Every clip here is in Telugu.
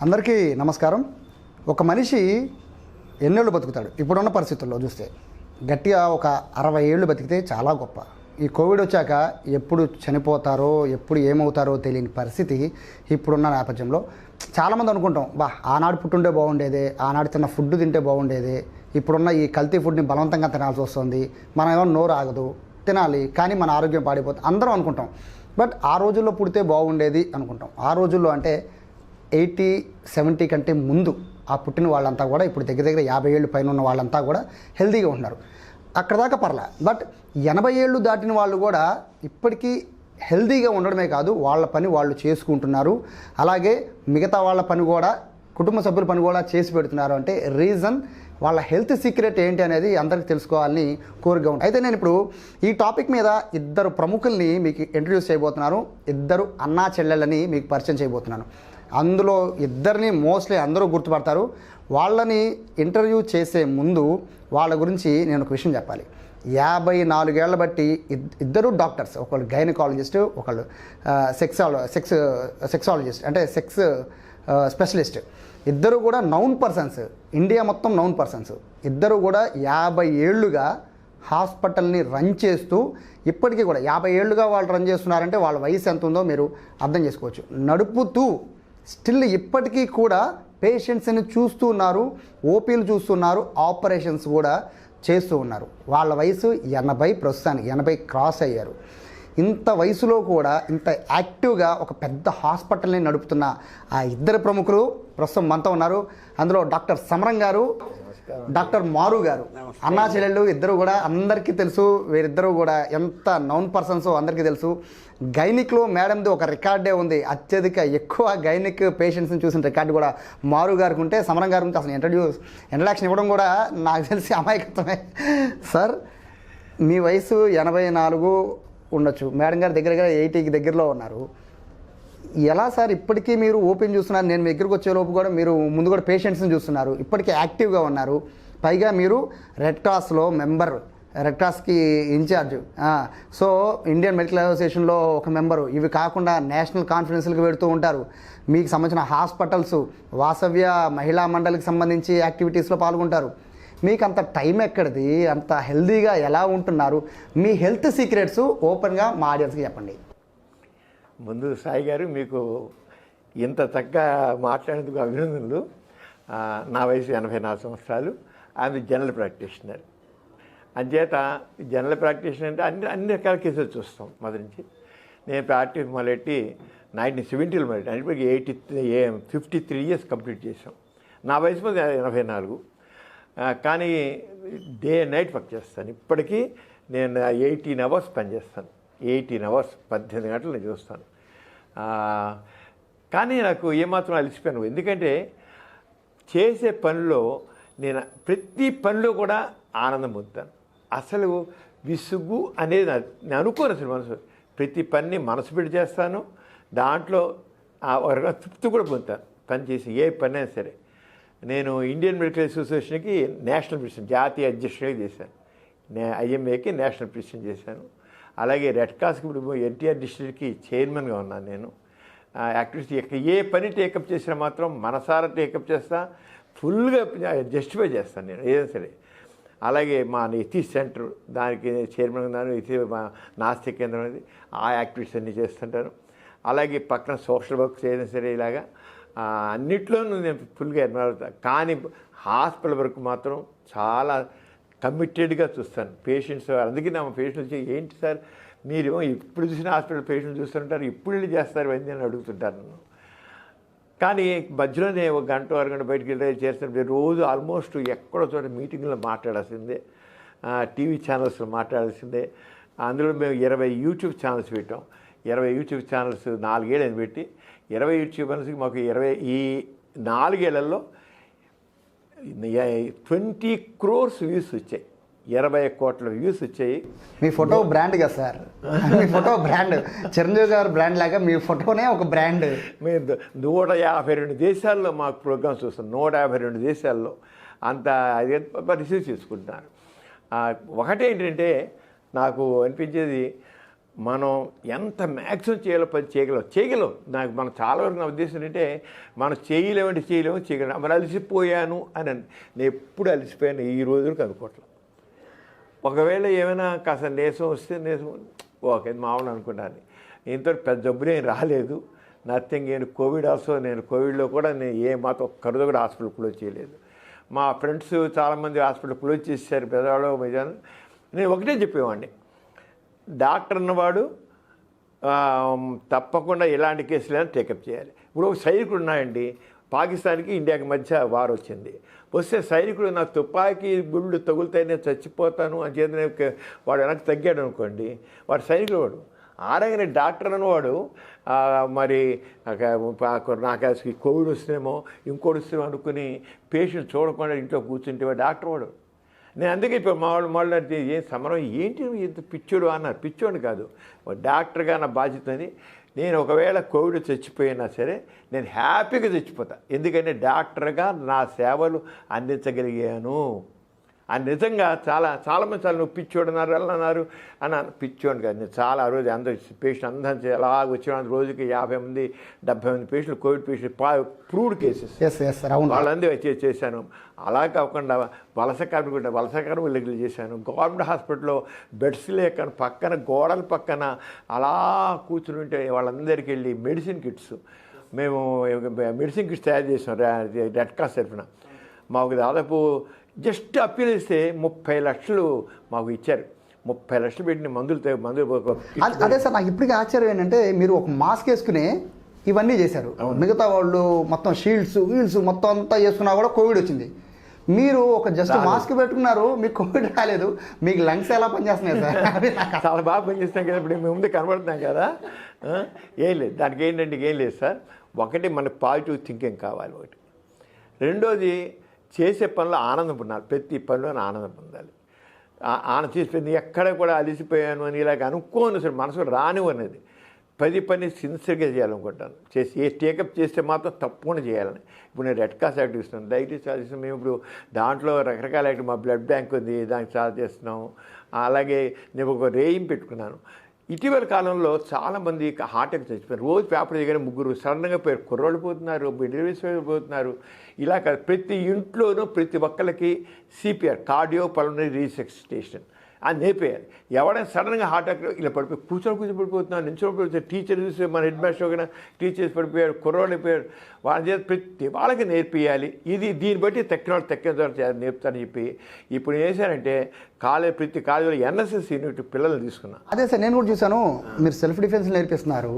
అందరికీ నమస్కారం. ఒక మనిషి ఎన్నేళ్ళు బతుకుతాడు? ఇప్పుడున్న పరిస్థితుల్లో చూస్తే గట్టిగా ఒక 60 ఏళ్ళు బతికితే చాలా గొప్ప. ఈ కోవిడ్ వచ్చాక ఎప్పుడు చనిపోతారో ఎప్పుడు ఏమవుతారో తెలియని పరిస్థితి ఇప్పుడున్న నేపథ్యంలో చాలామంది అనుకుంటాం, ఆనాడు పుట్టుండే బాగుండేదే, ఆనాడు తిన్న ఫుడ్ తింటే బాగుండేదే, ఇప్పుడున్న ఈ కల్తీ ఫుడ్ని బలవంతంగా తినాల్సి వస్తుంది, మనం ఏమో నోరు ఆగదు, తినాలి కానీ మన ఆరోగ్యం పాడైపోతుంది అందరం అనుకుంటాం. బట్ ఆ రోజుల్లో పుడితే బాగుండేది అనుకుంటాం. ఆ రోజుల్లో అంటే 80-70 కంటే ముందు ఆ పుట్టిన వాళ్ళంతా కూడా ఇప్పుడు దగ్గర 50 ఏళ్ళు పైన ఉన్న వాళ్ళంతా కూడా హెల్తీగా ఉంటున్నారు. అక్కడ దాకా పర్లే. బట్ 80 ఏళ్ళు దాటిన వాళ్ళు కూడా ఇప్పటికీ హెల్తీగా ఉండడమే కాదు, వాళ్ళ పని వాళ్ళు చేసుకుంటున్నారు. అలాగే మిగతా వాళ్ళ పని కూడా, కుటుంబ సభ్యుల పని కూడా చేసి పెడుతున్నారు. అంటే రీజన్ వాళ్ళ హెల్త్ సీక్రెట్ ఏంటి అనేది అందరికీ తెలుసుకోవాలని కోరిక ఉంది. అయితే నేను ఇప్పుడు ఈ టాపిక్ మీద ఇద్దరు ప్రముఖుల్ని మీకు ఇంట్రడ్యూస్ చేయబోతున్నాను. ఇద్దరు అన్నా చెల్లెళ్ళని మీకు పరిచయం చేయబోతున్నాను. అందులో ఇద్దరిని మోస్ట్లీ అందరూ గుర్తుపడతారు. వాళ్ళని ఇంటర్వ్యూ చేసే ముందు వాళ్ళ గురించి నేను ఒక విషయం చెప్పాలి. 54 ఏళ్ల బట్టి ఇద్దరు డాక్టర్స్, ఒకళ్ళు గైనకాలజిస్ట్, ఒకళ్ళు సెక్సాలజిస్ట్ అంటే సెక్స్ స్పెషలిస్ట్. ఇద్దరు కూడా నౌన్ పర్సన్స్, ఇండియా మొత్తం నౌన్ పర్సన్స్. ఇద్దరు కూడా 50 ఏళ్ళుగా హాస్పిటల్ని రన్ చేస్తూ, ఇప్పటికీ కూడా 50 ఏళ్ళుగా వాళ్ళు రన్ చేస్తున్నారంటే వాళ్ళ వయసు ఎంత ఉందో మీరు అర్థం చేసుకోవచ్చు. నడుపుతూ స్టిల్ ఇప్పటికీ కూడా పేషెంట్స్ని చూస్తూ ఉన్నారు, ఓపీలు చూస్తున్నారు, ఆపరేషన్స్ కూడా చేస్తూ ఉన్నారు. వాళ్ళ వయసు 80, ప్రస్తుతానికి 80 క్రాస్ అయ్యారు. ఇంత వయసులో కూడా ఇంత యాక్టివ్గా ఒక పెద్ద హాస్పిటల్ని నడుపుతున్న ఆ ఇద్దరు ప్రముఖులు ప్రస్తుతం మనతో ఉన్నారు. అందులో డాక్టర్ సమరం గారు, డాక్టర్ మారు గారు. అన్నా చెల్లెళ్ళు ఇద్దరు కూడా అందరికీ తెలుసు. వీరిద్దరూ కూడా ఎంత నౌన్ పర్సన్సో అందరికీ తెలుసు. గైనిక్లో మేడంది ఒక రికార్డే ఉంది, అత్యధిక ఎక్కువ గైనిక్ పేషెంట్స్ని చూసిన రికార్డు కూడా మారు గారికి ఉంటే, సమరం గారి గురించి అసలు ఇంట్రడక్షన్ ఇవ్వడం కూడా నాకు తెలిసి అమాయకత్వమే. సార్, మీ వయసు 84 ఉండొచ్చు, మేడం గారి దగ్గర 80కి దగ్గరలో ఉన్నారు. ఎలా సార్ ఇప్పటికీ మీరు ఓపెన్ చూస్తున్నారు? నేను మీ దగ్గరికి వచ్చేలోపు కూడా మీరు ముందు కూడా పేషెంట్స్ని చూస్తున్నారు, ఇప్పటికీ యాక్టివ్గా ఉన్నారు. పైగా మీరు రెడ్ క్రాస్లో మెంబర్, రెడ్ క్రాస్కి ఇన్ఛార్జ్, సో ఇండియన్ మెడికల్ అసోసియేషన్లో ఒక మెంబరు. ఇవి కాకుండా నేషనల్ కాన్ఫరెన్స్లకు వెళుతూ ఉంటారు. మీకు సంబంధించిన హాస్పిటల్స్, వాసవ్య మహిళా మండలికి సంబంధించి యాక్టివిటీస్లో పాల్గొంటారు. మీకు అంత టైం ఎక్కడిది? అంత హెల్తీగా ఎలా ఉంటున్నారు? మీ హెల్త్ సీక్రెట్స్ ఓపెన్గా మా ఆడియన్స్కి చెప్పండి. ముందు సాయి గారు, మీకు ఇంత చక్కగా మాట్లాడేందుకు అభినందనలు. నా వయసు 84 సంవత్సరాలు. ఆమె జనరల్ ప్రాక్టీషనర్. అంచేత జనరల్ ప్రాక్టీషనర్ అంటే అన్ని రకాల కేసులు చూస్తాం మొదటి నుంచి. నేను ప్రాక్టీస్ మొదలెట్టి 1970లో మొదలెట్టి అంటే 53 ఇయర్స్ కంప్లీట్ చేసాం. నా వయసు మీద 84. కానీ డే అండ్ నైట్ వర్క్ చేస్తాను. ఇప్పటికీ నేను 18 అవర్స్ పనిచేస్తాను. 18 అవర్స్ 18 గంటలు నేను చూస్తాను. కానీ నాకు ఏమాత్రం అలసిపోయాను. ఎందుకంటే చేసే పనిలో నేను ప్రతి పనిలో కూడా ఆనందం పొందుతాను. అసలు విసుగు అనేది నేను అనుకోను అసలు. మనసు ప్రతి పని మనసు పెట్టి చేస్తాను. దాంట్లో తృప్తి కూడా పొందుతాను పని చేసి, ఏ పని అయినా సరే. నేను ఇండియన్ మెడికల్ అసోసియేషన్కి నేషనల్ ప్రెసిడెంట్, జాతీయ అధ్యక్షుడిగా చేశాను. ఐఎంఏకి నేషనల్ ప్రెసిడెంట్ చేశాను. అలాగే రెడ్ క్రాస్కి ఇప్పుడు ఎన్టీఆర్ డిస్ట్రిక్ట్కి చైర్మన్గా ఉన్నాను నేను. యాక్టివిటీ ఏ పని టేకప్ చేసినా మాత్రం మనసారా టేకప్ చేస్తా, ఫుల్గా జస్టిఫై చేస్తాను నేను ఏదైనా సరే. అలాగే మా ఎథిక్స్ సెంటర్, దానికి చైర్మన్ ఉన్నాను. మా నాస్తిక కేంద్రం అనేది, ఆ యాక్టివిటీస్ అన్నీ చేస్తుంటాను. అలాగే పక్కన సోషల్ వర్క్స్ ఏదైనా సరే ఇలాగా అన్నిట్లోనూ నేను ఫుల్గా ఇన్వాల్వ్ అవుతాను. కానీ హాస్పిటల్ వరకు మాత్రం చాలా కమిటెడ్గా చూస్తాను పేషెంట్స్. అందుకే నా పేషెంట్స్ వచ్చి, ఏంటి సార్ మీరు ఇప్పుడు చూసిన హాస్పిటల్ పేషెంట్ చూస్తుంటారు, ఇప్పుడు వెళ్ళి చేస్తారు ఇవన్నీ అని అడుగుతుంటారు నన్ను. కానీ మధ్యలోనే 1 గంట 2 గంట బయటికి వెళ్ళి చేస్తున్నప్పుడు రోజు ఆల్మోస్ట్ ఎక్కడో చోట మీటింగ్లో మాట్లాడాల్సిందే, టీవీ ఛానల్స్లో మాట్లాడాల్సిందే. అందులో మేము 20 యూట్యూబ్ ఛానల్స్ పెట్టాం. 20 యూట్యూబ్ ఛానల్స్ 4 ఏళ్ళని పెట్టి 20 యూట్యూబ్ ఛానల్స్కి మాకు ఈ 4 ఏళ్లలో 20 crores వ్యూస్ వచ్చాయి. 20 కోట్ల వ్యూస్ వచ్చాయి. మీ ఫోటో బ్రాండ్ కదా సార్, మీ ఫోటో బ్రాండ్. చిరంజీవి గారు బ్రాండ్ లాగా మీ ఫోటోనే ఒక బ్రాండ్. మేము 152 దేశాల్లో మాకు ప్రోగ్రామ్స్ చూస్తాం. 152 దేశాల్లో అంత అది రిసీవ్ చేసుకుంటున్నారు. ఒకటేంటంటే నాకు అనిపించేది, మనం ఎంత మ్యాక్సిమం చేయాలో పది చేయగలం. నాకు మనం చాలా వరకు నా ఉద్దేశం ఏంటంటే మనం చేయగలం. మరి అలసిపోయాను అని నేను ఎప్పుడు అలసిపోయాను ఈ రోజులకు అనుకోవట్లేదు. ఒకవేళ ఏమైనా కాస్త నీరసం వస్తే ఓకే మామూలు అనుకుంటాను. ఇంత పెద్ద జబ్బులు ఏం రాలేదు, నథింగ్. నేను కోవిడ్ ఆల్సో, నేను కోవిడ్లో కూడా నేను మాత్రం ఒక్కరితో కూడా హాస్పిటల్ క్లోజ్ చేయలేదు. మా ఫ్రెండ్స్ చాలామంది హాస్పిటల్ క్లోజ్ చేశారు పెద్దవాళ్ళు మధ్యాహ్నం. నేను ఒకటే చెప్పేవాడిని, డాక్టర్ అన్నవాడు తప్పకుండా ఇలాంటి కేసులైనా టేకప్ చేయాలి. ఇప్పుడు ఒక సైనికుడు ఉన్నాయండి, పాకిస్తాన్కి ఇండియాకి మధ్య వార్ వచ్చింది. వస్తే సైనికుడు నా తుపాకీ గుళ్ళు తగులుతాయి నేను చచ్చిపోతాను అని చేత వాడు వెనక్కి తగ్గాడు అనుకోండి, వాడు సైనికుడు. వాడు ఆడగానే డాక్టర్ అనేవాడు మరి నాకు కోవిడ్ వస్తేమో ఇంకోటి వస్తేమో అనుకుని పేషెంట్ చూడకుండా ఇంట్లో కూర్చుంటే డాక్టర్ వాడు. నేను అందుకే ఇప్పుడు మా ఏం సమరం ఏంటి ఇంత పిచ్చోడు అన్నారు. పిచ్చోడు కాదు, డాక్టర్గా నా బాధ్యతని. నేను ఒకవేళ కోవిడ్ చచ్చిపోయినా సరే నేను హ్యాపీగా చచ్చిపోతా, ఎందుకంటే డాక్టర్గా నా సేవలు అందించగలిగాను అని. నిజంగా చాలామంది నువ్వు పిచ్చోడు అన్నారు అని పిచ్చోడు కాదు. నేను చాలా ఆ రోజు అందరూ పేషెంట్ అందరూ అలా వచ్చిన రోజుకి 50 మంది 70 మంది పేషెంట్లు కోవిడ్ పేషెంట్ ప్రూవ్డ్ కేసెస్ వాళ్ళందరూ చేశాను. అలా కాకుండా వలస కార్మికులు చేశాను. గవర్నమెంట్ హాస్పిటల్లో బెడ్స్ లేక పక్కన గోడల పక్కన అలా కూర్చుని ఉంటే వాళ్ళందరికీ వెళ్ళి మెడిసిన్ కిట్స్ తయారు చేసాం రెడ్ క్రాస్ తరఫున. మాకు దాదాపు జస్ట్ అప్పీల్ ఇస్తే 30 లక్షలు మాకు ఇచ్చారు. 30 లక్షలు పెట్టిన మందులు. అదే సార్, నాకు ఇప్పటికీ ఆశ్చర్యం ఏంటంటే మీరు ఒక మాస్క్ వేసుకుని ఇవన్నీ చేశారు. మిగతా వాళ్ళు మొత్తం షీల్డ్స్ మొత్తం అంతా వేసుకున్నా కూడా కోవిడ్ వచ్చింది. మీరు ఒక జస్ట్ మాస్క్ పెట్టుకున్నారు, మీకు కోవిడ్ రాలేదు. మీకు లంగ్స్ ఎలా పనిచేస్తున్నాయి సార్? చాలా బాగా పనిచేస్తున్నాం కదా, ఇప్పుడు మేము ముందు కనబడుతున్నాం కదా. ఏం లేదు దానికి, ఏంటంటే ఏం లేదు సార్. ఒకటి మనకు పాజిటివ్ థింకింగ్ కావాలి. ఒకటి. రెండోది చేసే పనిలో ఆనందం పొందాలి. ప్రతి పనిలో ఆనందం పొందాలి. చేసిపోయింది ఎక్కడ కూడా అలిసిపోయాను అని ఇలాగ అనుకోను సార్, మనసు రానివన్నది. పని సిన్సియర్గా చేయాలనుకుంటాను. టేకప్ చేస్తే మాత్రం తప్పకుండా చేయాలని. ఇప్పుడు నేను రెడ్ క్రాస్ యాక్టివ్ ఇస్తున్నాను, డయాబెటీస్ చేస్తున్నాం. మేము ఇప్పుడు దాంట్లో రకరకాల యాక్టివ్, మా బ్లడ్ బ్యాంక్ ఉంది, దానికి చాలా చేస్తున్నాము. అలాగే నేను ఒక రేయింగ్ పెట్టుకున్నాను. ఇటీవల కాలంలో చాలామంది హార్ట్ అటాక్ చచ్చిపోయారు. రోజు పేపర్ దగ్గర 3 సడన్గా పోయారు. కుర్రోళ్ళు పోతున్నారు, డెలివరీస్ పోతున్నారు. ఇలా ప్రతి ఇంట్లోనూ ప్రతి ఒక్కరికి CPR, కార్డియో పల్మనరీ రీసెసిటేషన్ అని నేర్పేయాలి. ఎవరైనా సడన్గా హార్ట్ అటాక్ ఇలా కూర్చొని పడిపోతున్నారు, నిల్చొని పడిపోతున్నారు. టీచర్ చూసి మన హెడ్ మాస్టర్ కూడా టీచర్స్ పడిపోయారు, కుర్రోళ్ళు అయిపోయారు. వాళ్ళ చేత ప్రతి వాళ్ళకి నేర్పియాలి. దీన్ని బట్టి తక్కిన నేర్పుతారని చెప్పి ఇప్పుడు ఏం చేశారంటే ప్రతి కాలేజీలో NSS యూనిట్ పిల్లల్ని తీసుకున్నాను. అదే సార్, నేను కూడా చూశాను. మీరు సెల్ఫ్ డిఫెన్స్ నేర్పిస్తున్నారు,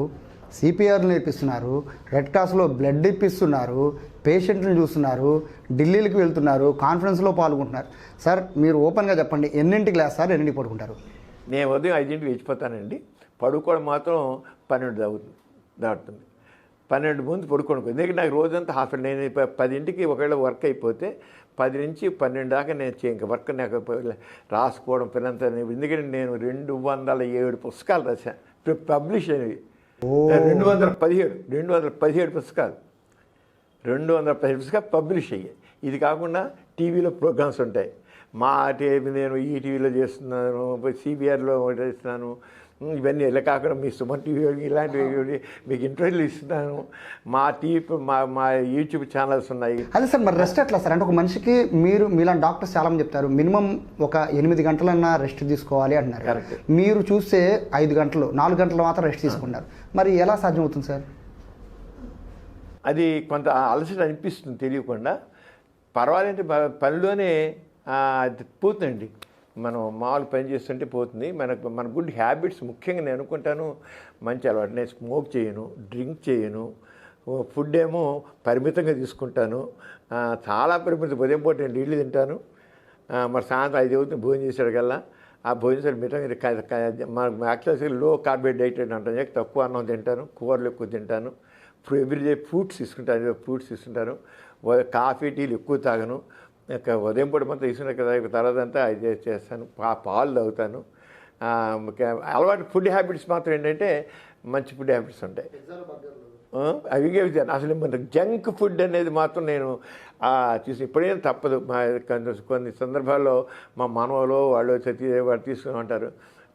CPR నేర్పిస్తున్నారు, రెడ్ క్రాస్లో బ్లడ్ ఇప్పిస్తున్నారు, పేషెంట్లను చూస్తున్నారు, ఢిల్లీకి వెళ్తున్నారు, కాన్ఫరెన్స్లో పాల్గొంటున్నారు. సార్ మీరు ఓపెన్గా చెప్పండి, ఎన్నింటికి లేస్తారు, ఎన్నింటికి పడుకుంటారు? నేను ఉదయం 5ంటికి లేచిపోతానండి. పడుకోవడం మాత్రం 12 దాటుతుంది. 12 ముందు పడుకోవడం. ఎందుకంటే నాకు రోజంతా హాస్పిటల్. నేను 10ంటికి ఒకవేళ వర్క్ అయిపోతే 10 నుంచి 12 దాకా నేను ఇంకా వర్క్ నాకు రాసుకోవడం పిల్లంతా. ఎందుకంటే నేను 207 పుస్తకాలు రాశాను, పబ్లిష్ అయినవి. 217 పుస్తకాలు 217 పుస్తకాలు పబ్లిష్ అయ్యాయి. ఇది కాకుండా టీవీలో ప్రోగ్రామ్స్ ఉంటాయి. నేను ఈ టీవీలో చేస్తున్నాను, CBRలో చేస్తున్నాను. ఇవన్నీ ఇలా కాకుండా మీ సుమన్ టీవీ ఇలాంటివి మీకు ఇంటర్వ్యూలు ఇస్తున్నాను. మా యూట్యూబ్ ఛానల్స్ ఉన్నాయి. అదే సార్, మరి రెస్ట్ ఎట్లా సార్? అంటే ఒక మనిషికి మీలాంటి డాక్టర్స్ చాలా మంది చెప్తారు మినిమం ఒక 8 గంటలన్నా రెస్ట్ తీసుకోవాలి అంటున్నారు. మీరు చూస్తే 5 గంటలు 4 గంటలు మాత్రం రెస్ట్ తీసుకున్నారు. మరి ఎలా సాధ్యం అవుతుంది సార్? అది కొంత అలసట అనిపిస్తుంది తెలియకుండా. పర్వాలంటే పనిలోనే అది పోతుందండి. మనం మామూలు పని చేస్తుంటే పోతుంది. మన గుడ్ హ్యాబిట్స్ ముఖ్యంగా నేను అనుకుంటాను మంచి అలవాటు. నేను స్మోక్ చేయను, డ్రింక్ చేయను, ఫుడ్ ఏమో పరిమితంగా తీసుకుంటాను. చాలా పరిమితం. ఉదయం పూట నేను ఇడ్లీ తింటాను, మరి సాయంత్రం 5 అవుతుంది భోజనం చేసాడు కల్లా. ఆ భోజనం మితంగా మన యాక్చువల్గా లో కార్బోహైడ్రేట్ డైట్ అంటాను. తక్కువ అన్నం తింటాను, కూరలు ఎక్కువ తింటాను. ఎవ్రీడే ఫ్రూట్స్ తీసుకుంటాను. కాఫీ టీలు ఎక్కువ తాగను. ఉదయం పూట మొత్తం తీసుకున్న కదా, తర్వాత అంతా అది చేస్తాను. పాలు తాగుతాను. అలవాటు ఫుడ్ హ్యాబిట్స్ మాత్రం ఏంటంటే మంచి ఫుడ్ హ్యాబిట్స్ ఉంటాయి. అవి అసలు మన జంక్ ఫుడ్ అనేది మాత్రం నేను చూసి ఇప్పుడేం తప్పదు. కొన్ని సందర్భాల్లో మా మనవలో వాళ్ళు తీసుకుని ఉంటారు.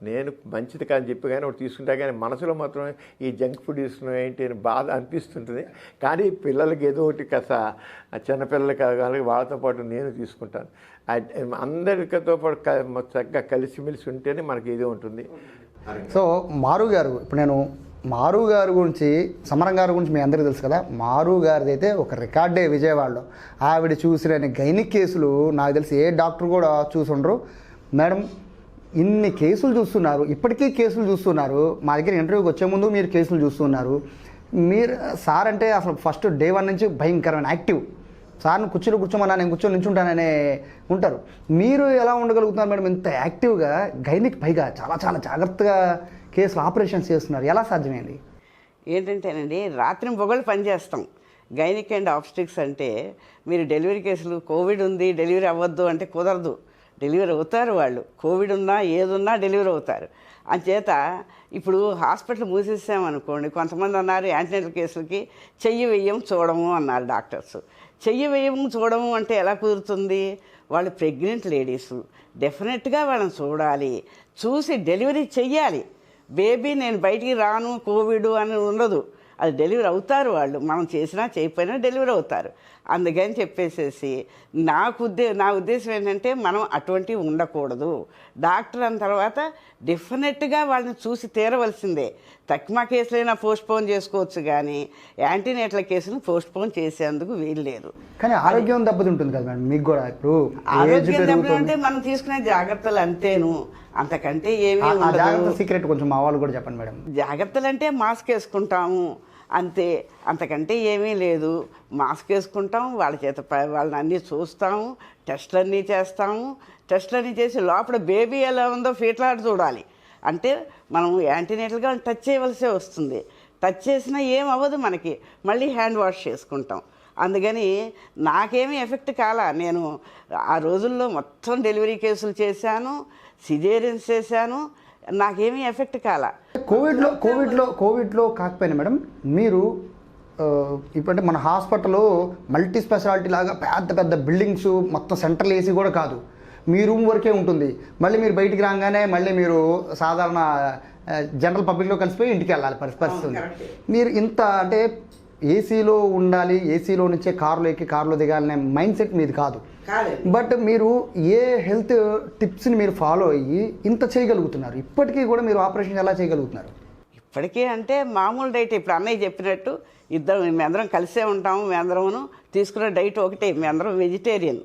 నేను మంచిది కాదని చెప్పి కానీ ఒకటి తీసుకుంటా, కానీ మనసులో మాత్రం ఈ జంక్ ఫుడ్ తీసుకున్నాం ఏంటి అని బాధ అనిపిస్తుంటుంది. కానీ పిల్లలకి ఏదో ఒకటి కాస్త చిన్నపిల్లలకి కావాలి, వాళ్ళతో పాటు నేను తీసుకుంటాను. అందరితో పాటు చక్కగా కలిసిమెలిసి ఉంటేనే మనకి ఏదో ఉంటుంది. సో మారు గారు, ఇప్పుడు నేను మారు గారి గురించి, సమరం గారి గురించి మీ అందరికీ తెలుసు కదా. మారు గారిది అయితే ఒక రికార్డే విజయవాడలో. ఆవిడ చూసిన గైనిక్ కేసులు నాకు తెలిసి ఏ డాక్టర్ కూడా చూసుండరు. మేడం ఇన్ని కేసులు చూస్తున్నారు, ఇప్పటికీ కేసులు చూస్తున్నారు. మా దగ్గర ఇంటర్వ్యూకి వచ్చే ముందు మీరు కేసులు చూస్తున్నారు. మీరు సార్ అంటే అసలు ఫస్ట్ డే 1 నుంచి భయంకరమైన యాక్టివ్. సార్ని కూర్చోమన్నా నేను కూర్చొని నించుంటాననే ఉంటారు. మీరు ఎలా ఉండగలుగుతున్నారు మేడం ఇంత యాక్టివ్గా? గైనిక్ పైగా చాలా చాలా జాగ్రత్తగా కేసులు ఆపరేషన్స్ చేస్తున్నారు, ఎలా సాధ్యమైంది? ఏంటంటేనండి, రాత్రి పొగలు పనిచేస్తాం. గైనిక్ అండ్ ఆబ్స్టిక్స్ అంటే మీరు డెలివరీ కేసులు కోవిడ్ ఉంది డెలివరీ అవ్వద్దు అంటే కుదరదు. డెలివరీ అవుతారు వాళ్ళు, కోవిడ్ ఉన్నా ఏదున్నా డెలివరీ అవుతారు. అంచేత ఇప్పుడు హాస్పిటల్ మూసేసామనుకోండి, కొంతమంది అన్నారు యాంటీనేటల్ కేసులకి చెయ్యి వెయ్యం చూడము అన్నారు డాక్టర్స్. చెయ్యి వేయము చూడము అంటే ఎలా కుదురుతుంది? వాళ్ళు ప్రెగ్నెంట్ లేడీసు, డెఫినెట్గా వాళ్ళని చూడాలి, చూసి డెలివరీ చెయ్యాలి. బేబీ నేను బయటికి రాను కోవిడ్ అని ఉండదు, అది డెలివరీ అవుతారు వాళ్ళు. మనం చేసినా చేయకపోయినా డెలివరీ అవుతారు. అందుకని చెప్పేసేసి నా ఉద్దేశం ఏంటంటే మనం అటువంటివి ఉండకూడదు. డాక్టర్ అన్న తర్వాత డెఫినెట్గా వాళ్ళని చూసి తీరవలసిందే. తక్కువ కేసులైనా పోస్ట్పోన్ చేసుకోవచ్చు, కానీ యాంటీనేటల్ కేసును పోస్ట్పోన్ చేసేందుకు వీలు లేదు. కానీ ఆరోగ్యం దెబ్బతింటుంది కదా మేడం మీకు కూడా. ఇప్పుడు ఆరోగ్యం దెబ్బతింటే మనం తీసుకునే జాగ్రత్తలు అంతేను, అంతకంటే ఏమీ ఉండదు. సీక్రెట్ కొంచెం మా వాళ్ళు కూడా చెప్పండి మేడం. జాగ్రత్తలు అంటే మాస్క్ వేసుకుంటాము అంతే, అంతకంటే ఏమీ లేదు. మాస్క్ వేసుకుంటాం, వాళ్ళ చేత వాళ్ళని అన్నీ చూస్తాము, టెస్టులన్నీ చేస్తాము. టెస్టులన్నీ చేసి లోపల బేబీ ఎలా ఉందో ఫీట్లాడి చూడాలి. అంటే మనం యాంటీనేటల్గా టచ్ చేయవలసే వస్తుంది. టచ్ చేసినా ఏం అవ్వదు మనకి, మళ్ళీ హ్యాండ్ వాష్ చేసుకుంటాం. అందుకని నాకేమీ ఎఫెక్ట్ కాలా. నేను ఆ రోజుల్లో మొత్తం డెలివరీ కేసులు చేశాను, సిజేరియన్స్ చేశాను, నాకేమీ ఎఫెక్ట్ కాలా. కోవిడ్లో కాకపోయినా మేడం మీరు ఇప్పుడంటే మన హాస్పిటల్ మల్టీ స్పెషాలిటీ లాగా పెద్ద పెద్ద బిల్డింగ్స్ మొత్తం సెంట్రల్ ఏసీ కూడా కాదు, మీ రూమ్ వరకే ఉంటుంది. మళ్ళీ మీరు బయటికి రాగానే మళ్ళీ మీరు సాధారణ జనరల్ పబ్లిక్లో కలిసిపోయి ఇంటికి వెళ్ళాలి పరిస్థితి ఉంది. మీరు ఇంత అంటే ఏసీలో ఉండాలి, ఏసీలో నుంచే కారులో ఎక్కి కారులో దిగాలనే మైండ్ సెట్ మీది కాదు. బట్ మీరు ఏ హెల్త్ టిప్స్ని మీరు ఫాలో అయ్యి ఇంత చేయగలుగుతున్నారు? ఇప్పటికీ కూడా మీరు ఆపరేషన్ ఎలా చేయగలుగుతున్నారు? ఇప్పటికీ అంటే మామూలు డైట్. ఇప్పుడు అన్నయ్య చెప్పినట్టు మేమందరం కలిసే ఉంటాము. మేమందరము తీసుకున్న డైట్ ఒకటే, మేమందరం వెజిటేరియన్.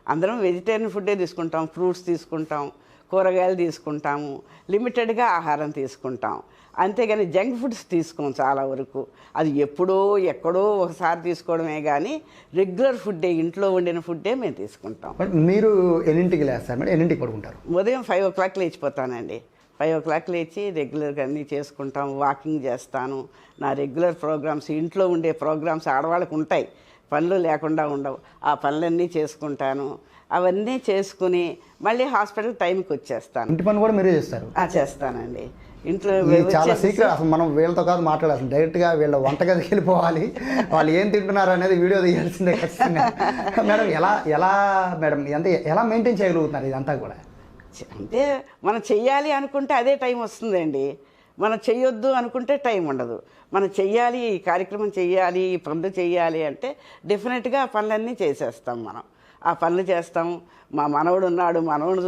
అందరం వెజిటేరియన్ ఫుడ్డే తీసుకుంటాం, ఫ్రూట్స్ తీసుకుంటాం, కూరగాయలు తీసుకుంటాము, లిమిటెడ్గా ఆహారం తీసుకుంటాం. అంతేగాని జంక్ ఫుడ్స్ తీసుకోం చాలా వరకు. అది ఎప్పుడో ఎక్కడో ఒకసారి తీసుకోవడమే కానీ రెగ్యులర్ ఫుడ్డే, ఇంట్లో వండిన ఫుడ్డే మేము తీసుకుంటాం. మీరు ఎన్నింటికి లేస్తారు మేడం? ఎన్నింటికి పడుకుంటారు? ఉదయం 5 o'clock లేచిపోతానండి. 5 o'clock లేచి రెగ్యులర్గా అన్నీ చేసుకుంటాం. వాకింగ్ చేస్తాను. నా రెగ్యులర్ ప్రోగ్రామ్స్, ఇంట్లో ఉండే ప్రోగ్రామ్స్ ఆడవాళ్ళకు ఉంటాయి, పనులు లేకుండా ఉండవు. ఆ పనులన్నీ చేసుకుంటాను. అవన్నీ చేసుకుని మళ్ళీ హాస్పిటల్ టైంకి వచ్చేస్తాను. ఇంటి పని కూడా మీరే చేస్తారు? చేస్తానండి. ఇంట్లో చాలా సీక్రెట్. అసలు మనం వీళ్ళతో కాదు మాట్లాడాల్సింది, డైరెక్ట్గా వీళ్ళ వంటగదికి వెళ్ళిపోవాలి, వాళ్ళు ఏం తింటున్నారు అనేది వీడియో తీయాల్సిందే ఖచ్చితంగా. మేడం ఎలా మేడం ఎలా మెయింటైన్ చేయగలుగుతున్నారు ఇదంతా కూడా? అంటే మనం చెయ్యాలి అనుకుంటే అదే టైం వస్తుందండి, మనం చెయ్యొద్దు అనుకుంటే టైం ఉండదు. మనం చెయ్యాలి, ఈ కార్యక్రమం చెయ్యాలి, ఈ పనులు చెయ్యాలి అంటే డెఫినెట్గా ఆ పనులన్నీ చేసేస్తాం. మనం ఆ పనులు చేస్తాం. మా మనవడు ఉన్నాడు, మనవడు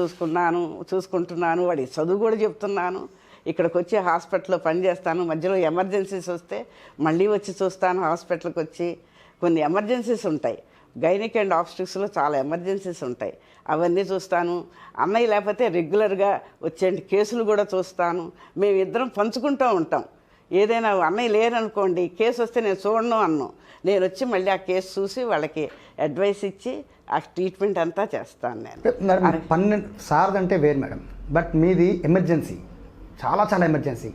చూసుకుంటున్నాను, వాడికి చదువు కూడా చెప్తున్నాను. ఇక్కడికి వచ్చి హాస్పిటల్లో పనిచేస్తాను. మధ్యలో ఎమర్జెన్సీస్ వస్తే మళ్ళీ వచ్చి చూస్తాను. హాస్పిటల్కి వచ్చి కొన్ని ఎమర్జెన్సీస్ ఉంటాయి, గైనిక్ అండ్ ఆబ్స్టిక్స్లో చాలా ఎమర్జెన్సీస్ ఉంటాయి, అవన్నీ చూస్తాను. అన్నయ్య లేకపోతే రెగ్యులర్గా వచ్చే కేసులు కూడా చూస్తాను. మేమిద్దరం పంచుకుంటూ ఉంటాం. ఏదైనా అన్నయ్య లేరనుకోండి, కేసు వస్తే నేను చూడను అన్ను, నేను వచ్చి మళ్ళీ ఆ కేసు చూసి వాళ్ళకి అడ్వైస్ ఇచ్చి ఆ ట్రీట్మెంట్ అంతా చేస్తాను నేను. మేడం 12 సార్దంటే వేరు మేడం, బట్ మీది ఎమర్జెన్సీ, చాలా చాలా ఎమర్జెన్సీ.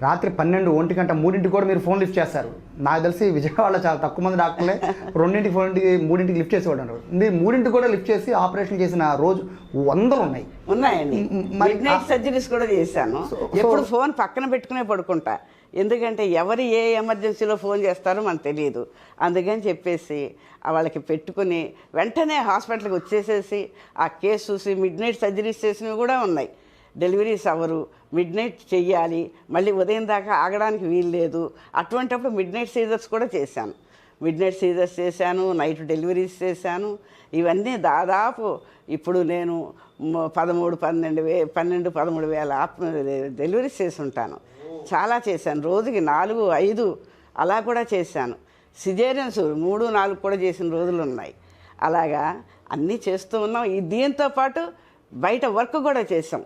రాత్రి 12, 1 గంట, 3 కూడా మీరు ఫోన్ లిఫ్ట్ చేస్తారు. నాకు తెలిసి విజయవాడలో చాలా తక్కువ మంది డాక్టర్లే 2, 4, 3 లిఫ్ట్ చేసేవాడు అన్నారు. మీరు 3 కూడా లిఫ్ట్ చేసి ఆపరేషన్ చేసిన రోజు 100 ఉన్నాయండి. మిడ్ నైట్ సర్జరీస్ కూడా చేశాను. ఎప్పుడు ఫోన్ పక్కన పెట్టుకునే పడుకుంటా, ఎందుకంటే ఎవరు ఏ ఎమర్జెన్సీలో ఫోన్ చేస్తారో మనకు తెలియదు. అందుకని చెప్పేసి వాళ్ళకి పెట్టుకుని వెంటనే హాస్పిటల్కి వచ్చేసేసి ఆ కేసు చూసి మిడ్ నైట్ సర్జరీస్ చేసినవి కూడా ఉన్నాయి. డెలివరీస్ అవ్వరు, మిడ్ నైట్ చెయ్యాలి, మళ్ళీ ఉదయం దాకా ఆగడానికి వీలు లేదు. అటువంటప్పుడు మిడ్ నైట్ సీజర్స్ కూడా చేశాను. మిడ్ నైట్ సీజర్స్ చేశాను, నైట్ డెలివరీస్ చేశాను. ఇవన్నీ దాదాపు ఇప్పుడు నేను 13,000 డెలివరీస్ చేసి ఉంటాను. చాలా చేశాను, రోజుకి 4, 5 అలా కూడా చేశాను. సిజేరియన్స్ 3, 4 కూడా చేసిన రోజులు ఉన్నాయి. అలాగా అన్నీ చేస్తూ ఉన్నాం. దీంతో పాటు బయట వర్క్ కూడా చేసాం.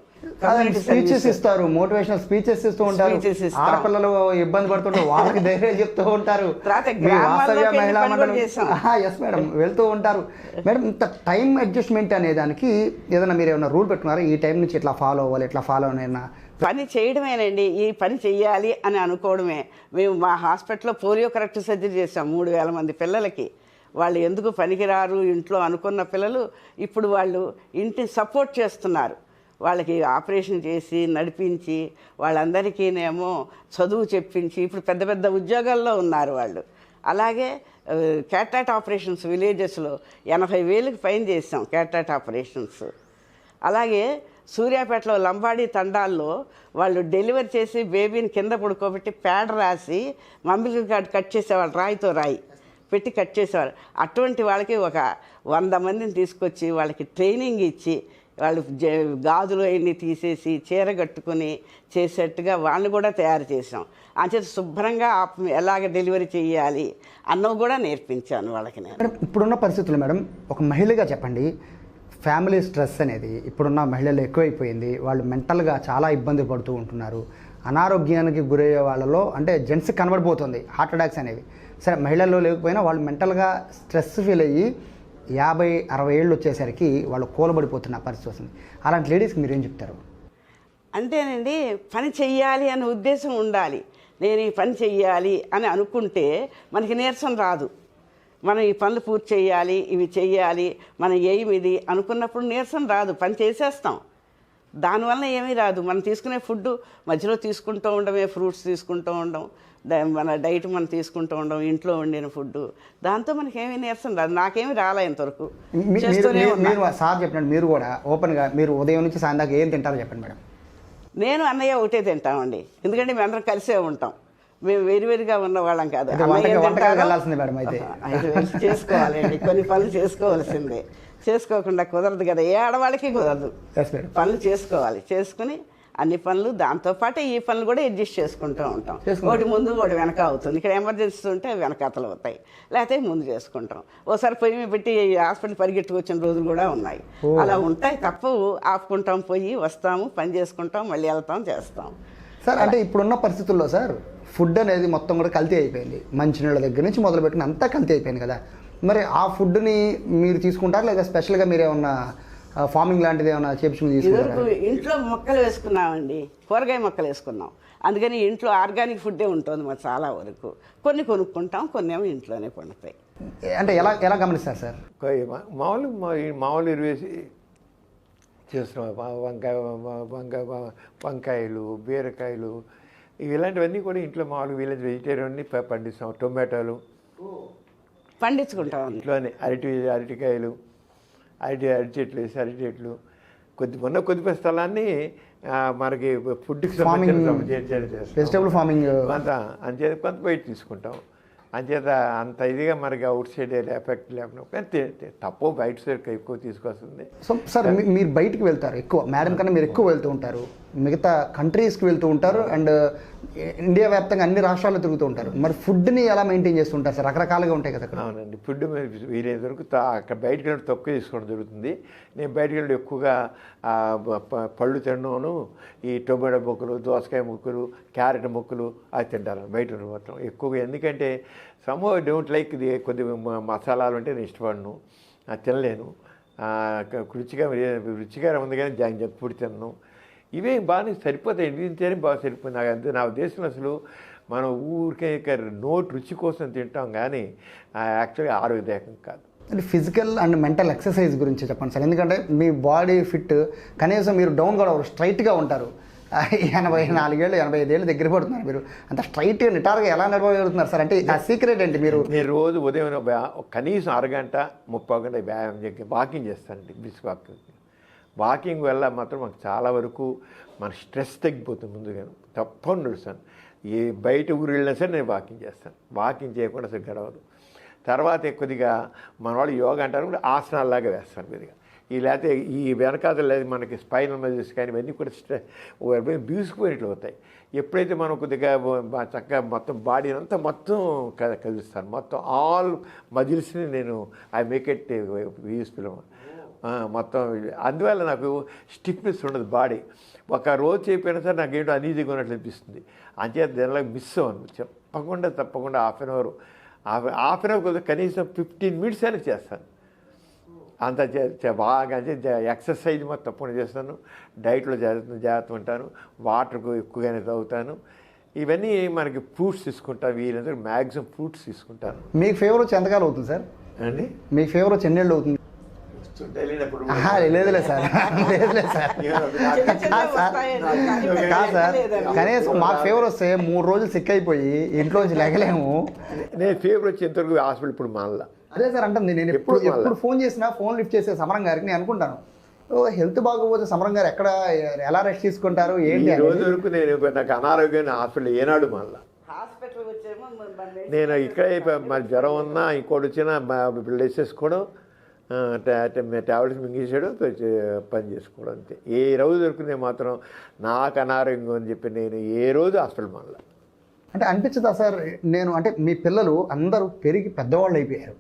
స్పీచెస్ ఇస్తారు, మోటివేషనల్ స్పీచెస్ ఇస్తూ ఉంటారు. Speeches ఇస్తాం. ఆడపిల్లలు ఇబ్బంది పడుతుంటే వాళ్ళకి ధైర్యం చెప్తూ ఉంటారు. తర్వాత మీ గ్రామాల్లోకి వాసవ్య వెళ్ళి మహిళా పని కూడా మండలం చేసాం. ఎస్ మేడం వెళ్తూ ఉంటారు. మేడం ఇంత టైం అడ్జస్ట్మెంట్ అనే దానికి ఏదైనా మీరు ఏమైనా రూల్ పెట్టుకున్నారా? ఈ టైం నుంచి ఇట్లా ఫాలో అవ్వాలి, ఇట్లా ఫాలో అయినా పని చేయడమేనండి. ఈ పని చెయ్యాలి అని అనుకోవడమే. మేము మా హాస్పిటల్లో పోలియో కరెక్ట్ సర్జరీ చేసాం 3,000 మంది పిల్లలకి. వాళ్ళు ఎందుకు పనికిరారు ఇంట్లో అనుకున్న పిల్లలు ఇప్పుడు వాళ్ళు ఇంటిని సపోర్ట్ చేస్తున్నారు. వాళ్ళకి ఆపరేషన్ చేసి నడిపించి వాళ్ళందరికీనేమో చదువు చెప్పించి ఇప్పుడు పెద్ద పెద్ద ఉద్యోగాల్లో ఉన్నారు వాళ్ళు. అలాగే క్యాట్రాక్ట్ ఆపరేషన్స్ విలేజెస్లో 80,000కి పైన చేసాం క్యాట్రాక్ట్ ఆపరేషన్స్. అలాగే సూర్యాపేటలో లంబాడీ తండాల్లో వాళ్ళు డెలివరీ చేసి బేబీని కింద పడుకోబెట్టి పేడ రాసి మమ్మల్ని కట్ చేసేవాళ్ళు, రాయితో రాయి పెట్టి కట్ చేసేవాళ్ళు. అటువంటి వాళ్ళకి ఒక 100 మందిని తీసుకొచ్చి వాళ్ళకి ట్రైనింగ్ ఇచ్చి వాళ్ళు గాజులు అవన్నీ తీసేసి చీర కట్టుకుని చేసేట్టుగా వాళ్ళని కూడా తయారు చేసాం. అంచేత శుభ్రంగా ఎలాగ డెలివరీ చేయాలి అన్నవి కూడా నేర్పించాను వాళ్ళకి నేను. మేడం ఇప్పుడున్న పరిస్థితులు మేడం ఒక మహిళగా చెప్పండి, ఫ్యామిలీ స్ట్రెస్ అనేది ఇప్పుడున్న మహిళలు ఎక్కువైపోయింది. వాళ్ళు మెంటల్గా చాలా ఇబ్బంది పడుతూ ఉంటున్నారు. అనారోగ్యానికి గురయ్యే వాళ్ళలో అంటే జెంట్స్కి కనబడిపోతుంది హార్ట్ అటాక్స్ అనేవి. సరే మహిళల్లో లేకపోయినా వాళ్ళు మెంటల్గా స్ట్రెస్ ఫీల్ అయ్యి 50-60 ఏళ్ళు వచ్చేసరికి వాళ్ళు కూలబడిపోతున్న పరిస్థితి వస్తుంది. అలాంటి లేడీస్కి మీరేం చెప్తారు? అంతేనండి, పని చెయ్యాలి అనే ఉద్దేశం ఉండాలి. నేను ఈ పని చెయ్యాలి అని అనుకుంటే మనకి నీరసం రాదు. మనం ఈ పనులు పూర్తి చేయాలి, ఇవి చెయ్యాలి, మన ఎయిమ్ ఇది అనుకున్నప్పుడు నీరసం రాదు, పని చేసేస్తాం. దానివల్ల ఏమీ రాదు. మనం తీసుకునే ఫుడ్ మధ్యలో తీసుకుంటూ ఉండమే, ఫ్రూట్స్ తీసుకుంటూ ఉండడం, మన డైట్ మనం తీసుకుంటూ ఉండడం, ఇంట్లో వండిన ఫుడ్, దాంతో మనకేమీ నీరసం రాదు. నాకేమీ రాలే ఇంతవరకు. మీరు సార్ చెప్పినట్టు మీరు కూడా ఓపెన్గా మీరు ఉదయం నుంచి సాయంత్రం దాకా ఏం తింటారో చెప్పండి మేడం. నేను అన్నయ్య ఒకటే తింటామండి, ఎందుకంటే మేము అందరం కలిసే ఉంటాం. మేము వేరువేరుగా ఉన్న వాళ్ళం కాదు. వెళ్ళాల్సింది మేడం. అయితే చేసుకోవాలండి, కొన్ని పనులు చేసుకోవాల్సిందే. చేసుకోకుండా కుదరదు కదా, ఏ ఆడవాళ్ళకి కుదరదు. పనులు చేసుకోవాలి, చేసుకుని అన్ని పనులు దాంతోపాటు ఈ పనులు కూడా అడ్జస్ట్ చేసుకుంటూ ఉంటాం. ఒకటి ముందు ఒకటి వెనక అవుతుంది. ఇక్కడ ఎమర్జెన్సీ ఉంటే వెనకాతలు అవుతాయి, లేకపోతే ముందు చేసుకుంటాం. ఓసారి పొయ్యి పెట్టి హాస్పిటల్ పరిగెట్టుకొచ్చిన రోజులు కూడా ఉన్నాయి. అలా ఉంటాయి, తప్పవు. ఆపుకుంటాం, పోయి వస్తాము, పని చేసుకుంటాం, మళ్ళీ వెళ్తాం, చేస్తాం. సార్ అంటే ఇప్పుడున్న పరిస్థితుల్లో సార్ ఫుడ్ అనేది మొత్తం కూడా కల్తీ అయిపోయింది. మంచినీళ్ళ దగ్గర నుంచి మొదలుపెట్టిన అంతా కల్తీ అయిపోయింది కదా. మరి ఆ ఫుడ్ని మీరు తీసుకుంటారా లేదా స్పెషల్గా మీరు ఏమన్నా ఫార్మింగ్ లాంటిది ఏమైనా చేపించుకుని తీసుకుంటారా? ఇంట్లో మొక్కలు వేసుకున్నామండి, కూరగాయ మొక్కలు వేసుకున్నాం. అందుకని ఇంట్లో ఆర్గానిక్ ఫుడ్డే ఉంటుంది మరి చాలా వరకు. కొన్ని కొనుక్కుంటాం, కొన్ని ఏమో ఇంట్లోనే పండుతాయి. అంటే ఎలా ఎలా గమనిస్తారు సార్? మామూలు ఎరువేసి చేస్తున్నాం. వంకాయలు, బీరకాయలు ఇలాంటివన్నీ కూడా ఇంట్లో మామూలు విలేజ్ వెజిటేరియన్ని పండిస్తాం. టొమాటోలు పండించుకుంటాం ఇంట్లోనే. అరటికాయలు, అరటి చెట్లు వేసి అరటి చెట్లు కొద్దిపై స్థలాన్ని మనకి ఫుడ్కి వెజిటబుల్ ఫార్మింగ్ అంత అంచేత కొంత బయట తీసుకుంటాం. అంచేత అంత ఇదిగా మనకి అవుట్ సైడ్ ఎఫెక్ట్ లేకుండా కానీ తప్పు బయట సైడ్ ఎక్కువ తీసుకొస్తుంది. సో సార్ మీరు బయటికి వెళ్తారు ఎక్కువ, మేడం కన్నా మీరు ఎక్కువ వెళ్తూ ఉంటారు, మిగతా కంట్రీస్కి వెళ్తూ ఉంటారు, అండ్ ఇండియా వ్యాప్తంగా అన్ని రాష్ట్రాల్లో తిరుగుతూ ఉంటారు. మరి ఫుడ్ని ఎలా మెయింటైన్ చేస్తుంటారు సార్? రకరకాలుగా ఉంటాయి కదా అక్కడ. అవునండి, ఫుడ్ వీలైనంత వరకు అక్కడ బయటకు వెళ్ళి తక్కువ తీసుకోవడం జరుగుతుంది. నేను బయటకు వెళ్ళి ఎక్కువగా పళ్ళు తినడం, ఈ టొమాటో ముక్కలు, దోసకాయ ముక్కలు, క్యారెట్ ముక్కలు అది తింటాను బయట మొత్తం ఎక్కువగా. ఎందుకంటే సమ్హౌ ఐ డోంట్ లైక్ ఇది. కొద్దిగా మసాలాలు అంటే నేను ఇష్టపడను, తినలేను. రుచిగా ఉంది కానీ జంక్ ఫుడ్ తినను. ఇవే బాగానే సరిపోతాయి, తింటేనే బాగా సరిపోయింది. నాకు అంతే నా ఉద్దేశం. అసలు మనం ఊరికే నోటి రుచి కోసం తింటాం కానీ యాక్చువల్గా ఆరోగ్యదాయకం కాదు. అంటే ఫిజికల్ అండ్ మెంటల్ ఎక్సర్సైజ్ గురించి చెప్పండి సార్. ఎందుకంటే మీ బాడీ ఫిట్, కనీసం మీరు డౌన్ కూడా స్ట్రైట్గా ఉంటారు. 84 ఏళ్ళు 85 ఏళ్ళు దగ్గర పడుతున్నారు మీరు. అంత స్ట్రైట్గా నిటారుగా ఎలా నిర్వహిస్తున్నారు సార్? అంటే ఆ సీక్రెట్ ఏంటి? నేను రోజు ఉదయం కనీసం 1 గంట 30 గంట వ్యాయామం వాకింగ్ చేస్తానండి. బ్రిస్క్ వాకింగ్ వాకింగ్ వల్ల మాత్రం మాకు చాలా వరకు మన స్ట్రెస్ తగ్గిపోతుంది. ముందుగా తప్పని నడుస్తాను. ఏ బయట ఊరు వెళ్ళినా సరే నేను వాకింగ్ చేస్తాను. వాకింగ్ చేయకుండా అసలు గడవదు. తర్వాత కొద్దిగా మన వాళ్ళు యోగా అంటారు కూడా ఆసనాల్లాగా వేస్తాను కొద్దిగా. లేకపోతే ఈ వెనకాల లేదు మనకి స్పైనల్ మజిల్స్ కానీ ఇవన్నీ కూడా బీసుకుపోయినట్లు అవుతాయి. ఎప్పుడైతే మనం కొద్దిగా చక్కగా మొత్తం బాడీ అంతా మొత్తం కలుస్తాను, మొత్తం ఆల్ మజిల్స్ని నేను ఐ మేక్ ఇట్ యూస్ఫుల్ మొత్తం. అందువల్ల నాకు స్టిఫ్నెస్ ఉండదు బాడీ. ఒక రోజు చేయకపోయినా సరే నాకు ఏంటో అనీజీగా ఉన్నట్లు అనిపిస్తుంది. అంచేత దానిలో మిస్ అవ్వను. తప్పకుండా హాఫ్ అన్ అవర్ కొద్దిగా కనీసం 15 minutes అయినా చేస్తాను. అంత బాగా ఎక్సర్సైజ్ మొత్తం తప్పకుండా చేస్తాను. డైట్లో జాగ్రత్త ఉంటాను. వాటర్ ఎక్కువగానే తాగుతాను. ఇవన్నీ మనకి ఫ్రూట్స్ తీసుకుంటాను. వీళ్ళందరూ మ్యాక్సిమం ఫ్రూట్స్ తీసుకుంటాను. మీకు ఫీవర్ వచ్చి ఎంతకాలం అవుతుంది సార్? అండి మీ ఫీవర్ వచ్చి ఎన్నేళ్ళు అవుతుంది? లేదులే సార్, లేదులే సార్, కాదు సార్. కనీసం మాకు ఫీవర్ వస్తే 3 రోజులు సిక్ అయిపోయి ఇంట్లోంచి లేగలేము. నేను ఫీవర్ వచ్చి ఎంతవరకు హాస్పిటల్ ఇప్పుడు మానలా. అదే సార్ అంటుంది. నేను ఎప్పుడు ఫోన్ చేసినా ఫోన్ లిఫ్ట్ చేసే సమరం గారికి నేను అనుకుంటాను, హెల్త్ బాగోపోతే సమరం గారు ఎక్కడ ఎలా రెస్ట్ తీసుకుంటారు ఏంటి. ఈ రోజు వరకు నేను నాకు అనారోగ్యాన్ని హాస్పిటల్ ఏనాడు మానలా. నేను ఇక్కడే మరి జ్వరం ఉన్నా ఇంకోటి వచ్చినా వేసేసుకోవడం, ట్యాబ్లెట్స్ మింగేసాడు, పని చేసుకోవడం అంతే. ఏ రోజు దొరికిందే మాత్రం నాకు అనారోగ్యం అని చెప్పి నేను ఏ రోజు హాస్పిటల్ మానలా. అంటే అనిపించదా సార్? నేను అంటే మీ పిల్లలు అందరూ పెరిగి పెద్దవాళ్ళు అయిపోయారు,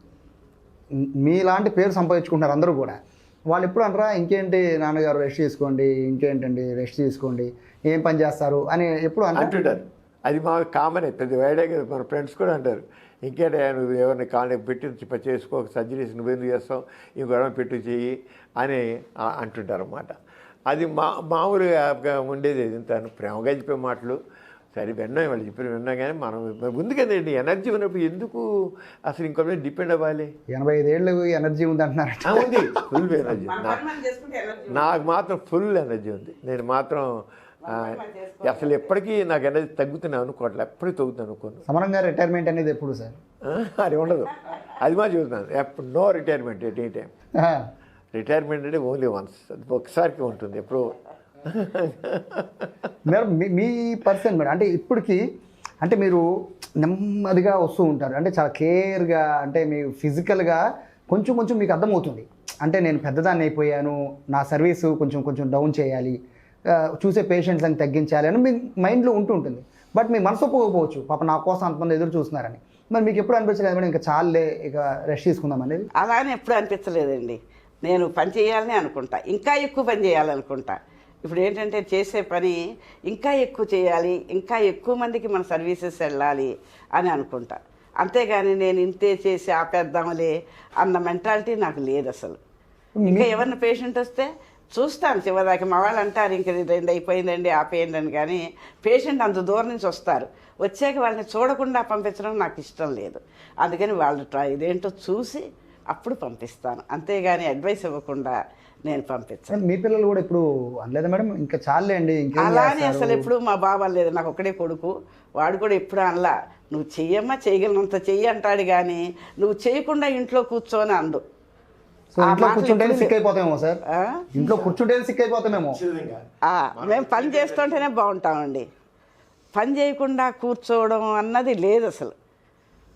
మీలాంటి పేరు సంపాదించుకుంటున్నారు అందరూ కూడా. వాళ్ళు ఎప్పుడు అంటారా ఇంకేంటి నాన్నగారు రెస్ట్ తీసుకోండి, ఇంకేంటండి రెస్ట్ తీసుకోండి, ఏం పని చేస్తారు అని ఎప్పుడు అంటుంటారు. అది మాకు కామనే, పెద్ద వేడే కదా. మన ఫ్రెండ్స్ కూడా అంటారు ఇంకేంటే నువ్వు ఎవరిని కాంటాక్ట్ పెట్టి చేసుకో, సర్జరీస్ నువ్వెందుకు చేస్తావు, ఇంకొక పెట్టు చెయ్యి అని అంటుంటారు అన్నమాట. అది మామూలుగా ఉండేది. ఇంత ప్రేమగా చెప్పే మాటలు సరే విన్నాం, వాళ్ళు చెప్పిన విన్నాం. కానీ మనం ఉంది కదండి ఎనర్జీ ఉన్నప్పుడు ఎందుకు అసలు ఇంకో మీద డిపెండ్ అవ్వాలి. 85 ఏళ్ళు ఎనర్జీ ఉంది అంటున్నారు. ఉంది, ఫుల్ ఎనర్జీ. నాకు మాత్రం ఫుల్ ఎనర్జీ ఉంది. నేను మాత్రం అసలు ఎప్పటికీ నాకు ఎనర్జీ తగ్గుతున్నాను అనుకోవట్లే, ఎప్పటికీ తగ్గుతాను అనుకోను. సమరం గారు రిటైర్మెంట్ అనేది ఎప్పుడు సార్? అది ఉండదు. అది మా చూస్తున్నాను ఎప్పుడు no retirement at a time. Retirement అంటే ఓన్లీ వన్స్, అది ఒకసారికి ఉంటుంది ఎప్పుడు. మేడం మీ పర్సన్ మేడం అంటే ఇప్పటికి అంటే మీరు నెమ్మదిగా వస్తూ ఉంటారు, అంటే చాలా కేర్గా, అంటే మీ ఫిజికల్గా కొంచెం మీకు అర్థమవుతుంది. అంటే నేను పెద్దదాన్ని అయిపోయాను, నా సర్వీసు కొంచెం డౌన్ చేయాలి, చూసే పేషెంట్స్ అని తగ్గించాలి అని మీ మైండ్లో ఉంటుంటుంది. బట్ మీ మనసు ఒప్పుకోకపోవచ్చు, పాప నా కోసం అంతమంది ఎదురు చూస్తున్నారని. మరి మీకు ఎప్పుడు అనిపించలేదు మేడం ఇంకా చాలే ఇక రెస్ట్ తీసుకుందాం అనేది? అలానే ఎప్పుడు అనిపించలేదండి. నేను పని చేయాలని అనుకుంటా, ఇంకా ఎక్కువ పని చేయాలనుకుంటా. ఇప్పుడు ఏంటంటే చేసే పని ఇంకా ఎక్కువ చేయాలి, ఇంకా ఎక్కువ మందికి మన సర్వీసెస్ వెళ్ళాలి అని అనుకుంటా. అంతేగాని నేను ఇంతే చేసి ఆపేద్దాంలే అన్న మెంటాలిటీ నాకు లేదు అసలు. ఇంకా ఎవరిని పేషెంట్ వస్తే చూస్తాను చివరిదాకా. మా వాళ్ళు అంటారు ఇంక 2 అయిపోయిందండి ఆపేయండి అని. కానీ పేషెంట్ అంత దూరం నుంచి వస్తారు, వచ్చాక వాళ్ళని చూడకుండా పంపించడం నాకు ఇష్టం లేదు. అందుకని వాళ్ళు ఇదేంటో చూసి అప్పుడు పంపిస్తాను, అంతేగాని అడ్వైస్ ఇవ్వకుండా నేను పంపించాను. మీ పిల్లలు కూడా ఇప్పుడు అనలేదా మేడం ఇంకా చాలే అండి ఇంకా? అలానే అసలు ఎప్పుడు మా బాబు అనలేదు. నాకు ఒక్కడే కొడుకు, వాడు కూడా ఎప్పుడు అనలా. నువ్వు చెయ్యమ్మా, చేయగలిగినంత చెయ్యి అంటాడు, కానీ నువ్వు చేయకుండా ఇంట్లో కూర్చోని అందు. సో ఇంట్లో కూర్చుంటేనే సిక్ అయిపోతామేమో సార్? ఇంట్లో కూర్చుంటేనే సిక్ అయిపోతామేమో. మేము పని చేస్తుంటేనే బాగుంటామండి, పని చేయకుండా కూర్చోవడం అన్నది లేదు అసలు.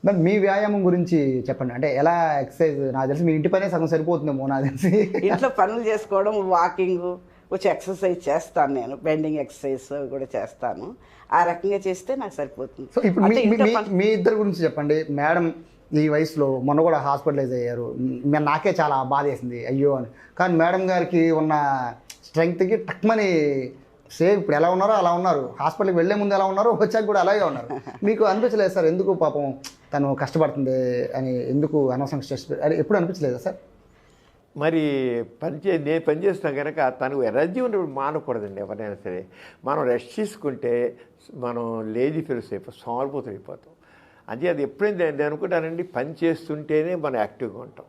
మరి మీ వ్యాయామం గురించి చెప్పండి. అంటే ఎలా ఎక్సర్సైజ్? నాకు తెలిసి మీ ఇంటి పనే సగం సరిపోతుందేమో నాకు తెలిసి. ఇంట్లో పనులు చేసుకోవడం, వాకింగ్, కొంచెం ఎక్సర్సైజ్ చేస్తాను నేను, బెండింగ్ ఎక్సర్సైజ్ కూడా చేస్తాను. ఆ రకంగా చేస్తే నాకు సరిపోతుంది. సో ఇప్పుడు మీ ఇద్దరు గురించి చెప్పండి. మేడం ఈ వయసులో మొన్న కూడా హాస్పిటలైజ్ అయ్యారు, నాకే చాలా బాధ వేసింది అయ్యో అని. కానీ మేడం గారికి ఉన్న స్ట్రెంగ్త్కి టక్మని సేమ్ ఇప్పుడు ఎలా ఉన్నారో అలా ఉన్నారు, హాస్పిటల్కి వెళ్ళే ముందు ఎలా ఉన్నారో వచ్చాక కూడా అలాగే ఉన్నారు. మీకు అనిపించలేదు సార్ ఎందుకు పాపం తను కష్టపడుతుంది అని, ఎందుకు అనవసరం స్ట్రెస్ అది ఎప్పుడు అనిపించలేదా సార్? మరి నేను పనిచేస్తాను కనుక తనకు ఎనర్జీ ఉన్నప్పుడు మానకూడదండి ఎవరైనా సరే. మనం రెస్ట్ తీసుకుంటే మనం లేజీ ఫీల్స్ సోమరిపోతూ అయిపోతాం. అది ఎప్పుడైనా నేను అనుకుంటానండి, పని చేస్తుంటేనే మనం యాక్టివ్గా ఉంటాం,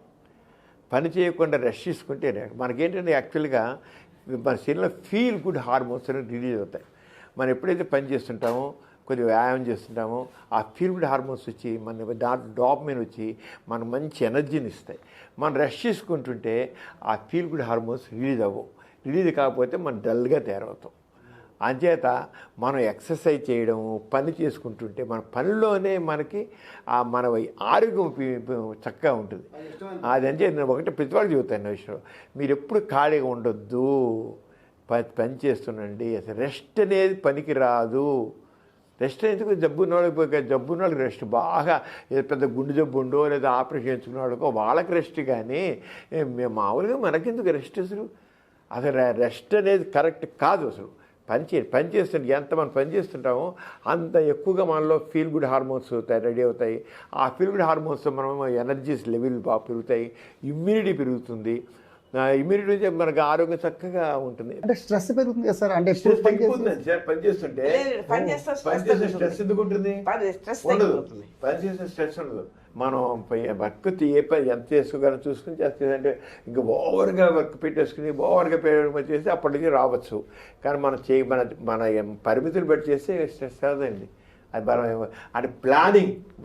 పని చేయకుండా రెస్ట్ తీసుకుంటే మనకేంటంటే యాక్చువల్గా మన శరీరంలో ఫీల్ గుడ్ హార్మోన్స్ అనేవి రిలీజ్ అవుతాయి. మనం ఎప్పుడైతే పని చేస్తుంటామో, కొద్దిగా వ్యాయామం చేస్తుంటామో, ఆ ఫీల్ గుడ్ హార్మోన్స్ వచ్చి మన దాంట్లో డోపమైన్ వచ్చి మనకు మంచి ఎనర్జీని ఇస్తాయి. మనం రెస్ట్ చేసుకుంటుంటే ఆ ఫీల్ గుడ్ హార్మోన్స్ రిలీజ్ అవ్వవు. రిలీజ్ కాకపోతే మనం డల్గా తయారవుతాం. అంచేత మనం ఎక్సర్సైజ్ చేయడం, పని చేసుకుంటుంటే మన పనిలోనే మనకి మన ఆరోగ్యం చక్కగా ఉంటుంది. అదంటే నేను ఒకటి ప్రతివాళ్ళు చెబుతాను విషయం, మీరు ఎప్పుడు ఖాళీగా ఉండొద్దు, పని చేస్తుండండి. అసలు రెస్ట్ అనేది పనికి రాదు. రెస్ట్ ఎందుకు? జబ్బున్న వాళ్ళకి రెస్ట్ బాగా, ఏదో పెద్ద గుండె జబ్బు ఉండో లేదా ఆపరేషన్ చేయించుకున్న వాళ్ళకో వాళ్ళకి రెస్ట్, కానీ మామూలుగా మనకెందుకు రెస్ట్? అసలు రెస్ట్ అనేది కరెక్ట్ కాదు. అసలు పని చేస్తుంటే ఎంత మనం పని చేస్తుంటామో అంత ఎక్కువగా మనలో ఫీల్ గుడ్ హార్మోన్స్ రెడీ అవుతాయి. ఆ ఫీల్ గుడ్ హార్మోన్స్ మనం ఎనర్జీస్ లెవెల్ బాగా పెరుగుతాయి, ఇమ్యూనిటీ పెరుగుతుంది. ఇమ్యూనిటీ మనకు ఆరోగ్యం చక్కగా ఉంటుంది. అంటే స్ట్రెస్ పెరుగుతుంది కదా సార్? అంటే పని చేస్తుంటే స్ట్రెస్ ఎందుకు ఉంటుంది? పని చేస్తే స్ట్రెస్ ఉండదు. మనం వర్క్ ఏ పని ఎంత చేసుకోగలం చూసుకుని చేస్తే, ఇంకా ఓవర్గా వర్క్ పెట్టేసుకుని ఓవర్గా చేస్తే అప్పటి నుంచి రావచ్చు. కానీ మనం మన పరిమితులు బట్టి చేస్తే స్ట్రెస్ రాదండి. అది మనం అంటే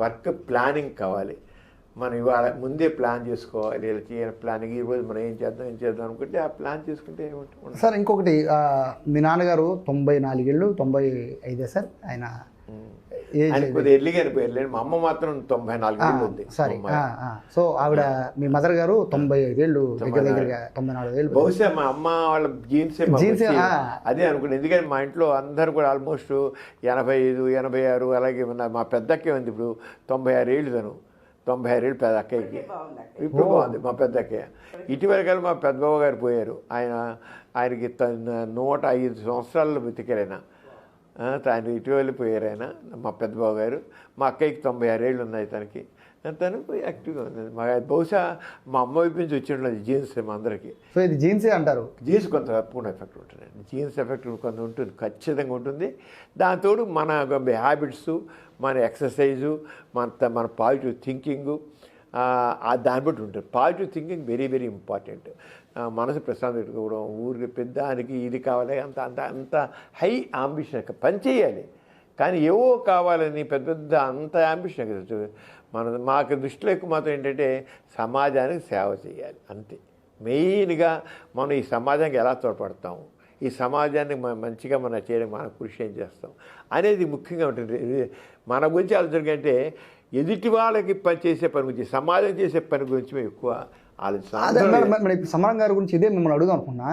వర్క్ ప్లానింగ్ కావాలి. మనం ఇవాళ ముందే ప్లాన్ చేసుకోవాలి. ప్లానింగ్ ఈరోజు మనం ఏం చేద్దాం అనుకుంటే ఆ ప్లాన్ చేసుకుంటే ఏమంటుంది సార్. ఇంకొకటి, మీ నాన్నగారు 94 ఏళ్ళు, 95 సార్ ఆయన కొద్దిగా ఎర్లీగా అనిపోయారు. మా అమ్మ మాత్రం 94 ఏళ్ళు ఉంది. సారీ. సో ఆవిడ, మీ మదర్ గారు 95 ఏళ్ళు, దగ్గరగా 94 ఏళ్ళు. బహుశా మా అమ్మ వాళ్ళ జీన్సే అదే అనుకుంటే. ఎందుకంటే మా ఇంట్లో అందరూ కూడా ఆల్మోస్ట్ 85, 86 అలాగే ఉన్నారు. మా పెద్దక్కే ఉంది ఇప్పుడు 96 ఏళ్ళు. తను 96 ఏళ్ళు పెద్ద అక్కయ్యకి. ఇప్పుడు బాగుంది మా పెద్ద అక్కయ్య. ఇటీవల మా పెద్దబాబు గారు పోయారు. ఆయనకి 105 సంవత్సరాల్లో బతికారు ఆయన. ఆయన ఇటీవల పోయారు ఆయన, మా పెద్దబాబు గారు. మా అక్కయ్యకి 96 ఏళ్ళు ఉన్నాయి తనకి. తను యాక్టివ్గా ఉంది. బహుశా మా అమ్మ వైపు నుంచి వచ్చి ఉండదు జీన్స్ మా అందరికీ. సో ఇది జీన్సే అంటారు? జీన్స్ కొంత తప్పకుండా ఎఫెక్ట్ ఉంటుందండి. జీన్స్ ఎఫెక్ట్ కొంత ఉంటుంది, ఖచ్చితంగా ఉంటుంది. దాంతోడు మన హ్యాబిట్స్, మన ఎక్సర్సైజు, మన పాజిటివ్ థింకింగు దాన్ని బట్టి ఉంటుంది. Positive thinking very very important. మనసు ప్రశాంతం పెట్టుకోవడం, ఊరికి పెద్దానికి ఇది కావాలి అంత హై అంబిషన్. పని చేయాలి కానీ ఏవో కావాలని పెద్ద అంత అంబిషన్ కదా. మాకు దృష్టిలో ఎక్కువ మాత్రం ఏంటంటే సమాజానికి సేవ చేయాలి అంతే. మెయిన్గా మనం ఈ సమాజానికి ఎలా తోడ్పడతాము, ఈ సమాజాన్ని మంచిగా మనం చేయడానికి మనం కృషి ఏం చేస్తాం అనేది ముఖ్యంగా ఉంటుంది. మన గురించి ఆలోచన కంటే ఎదుటి వాళ్ళకి చేసే పని గురించి, సమాజం చేసే పని గురించి మేము ఎక్కువ ఆలోచిస్తాం. సమరం గారి గురించి ఇదే మిమ్మల్ని అడుగుదాం అనుకున్నా.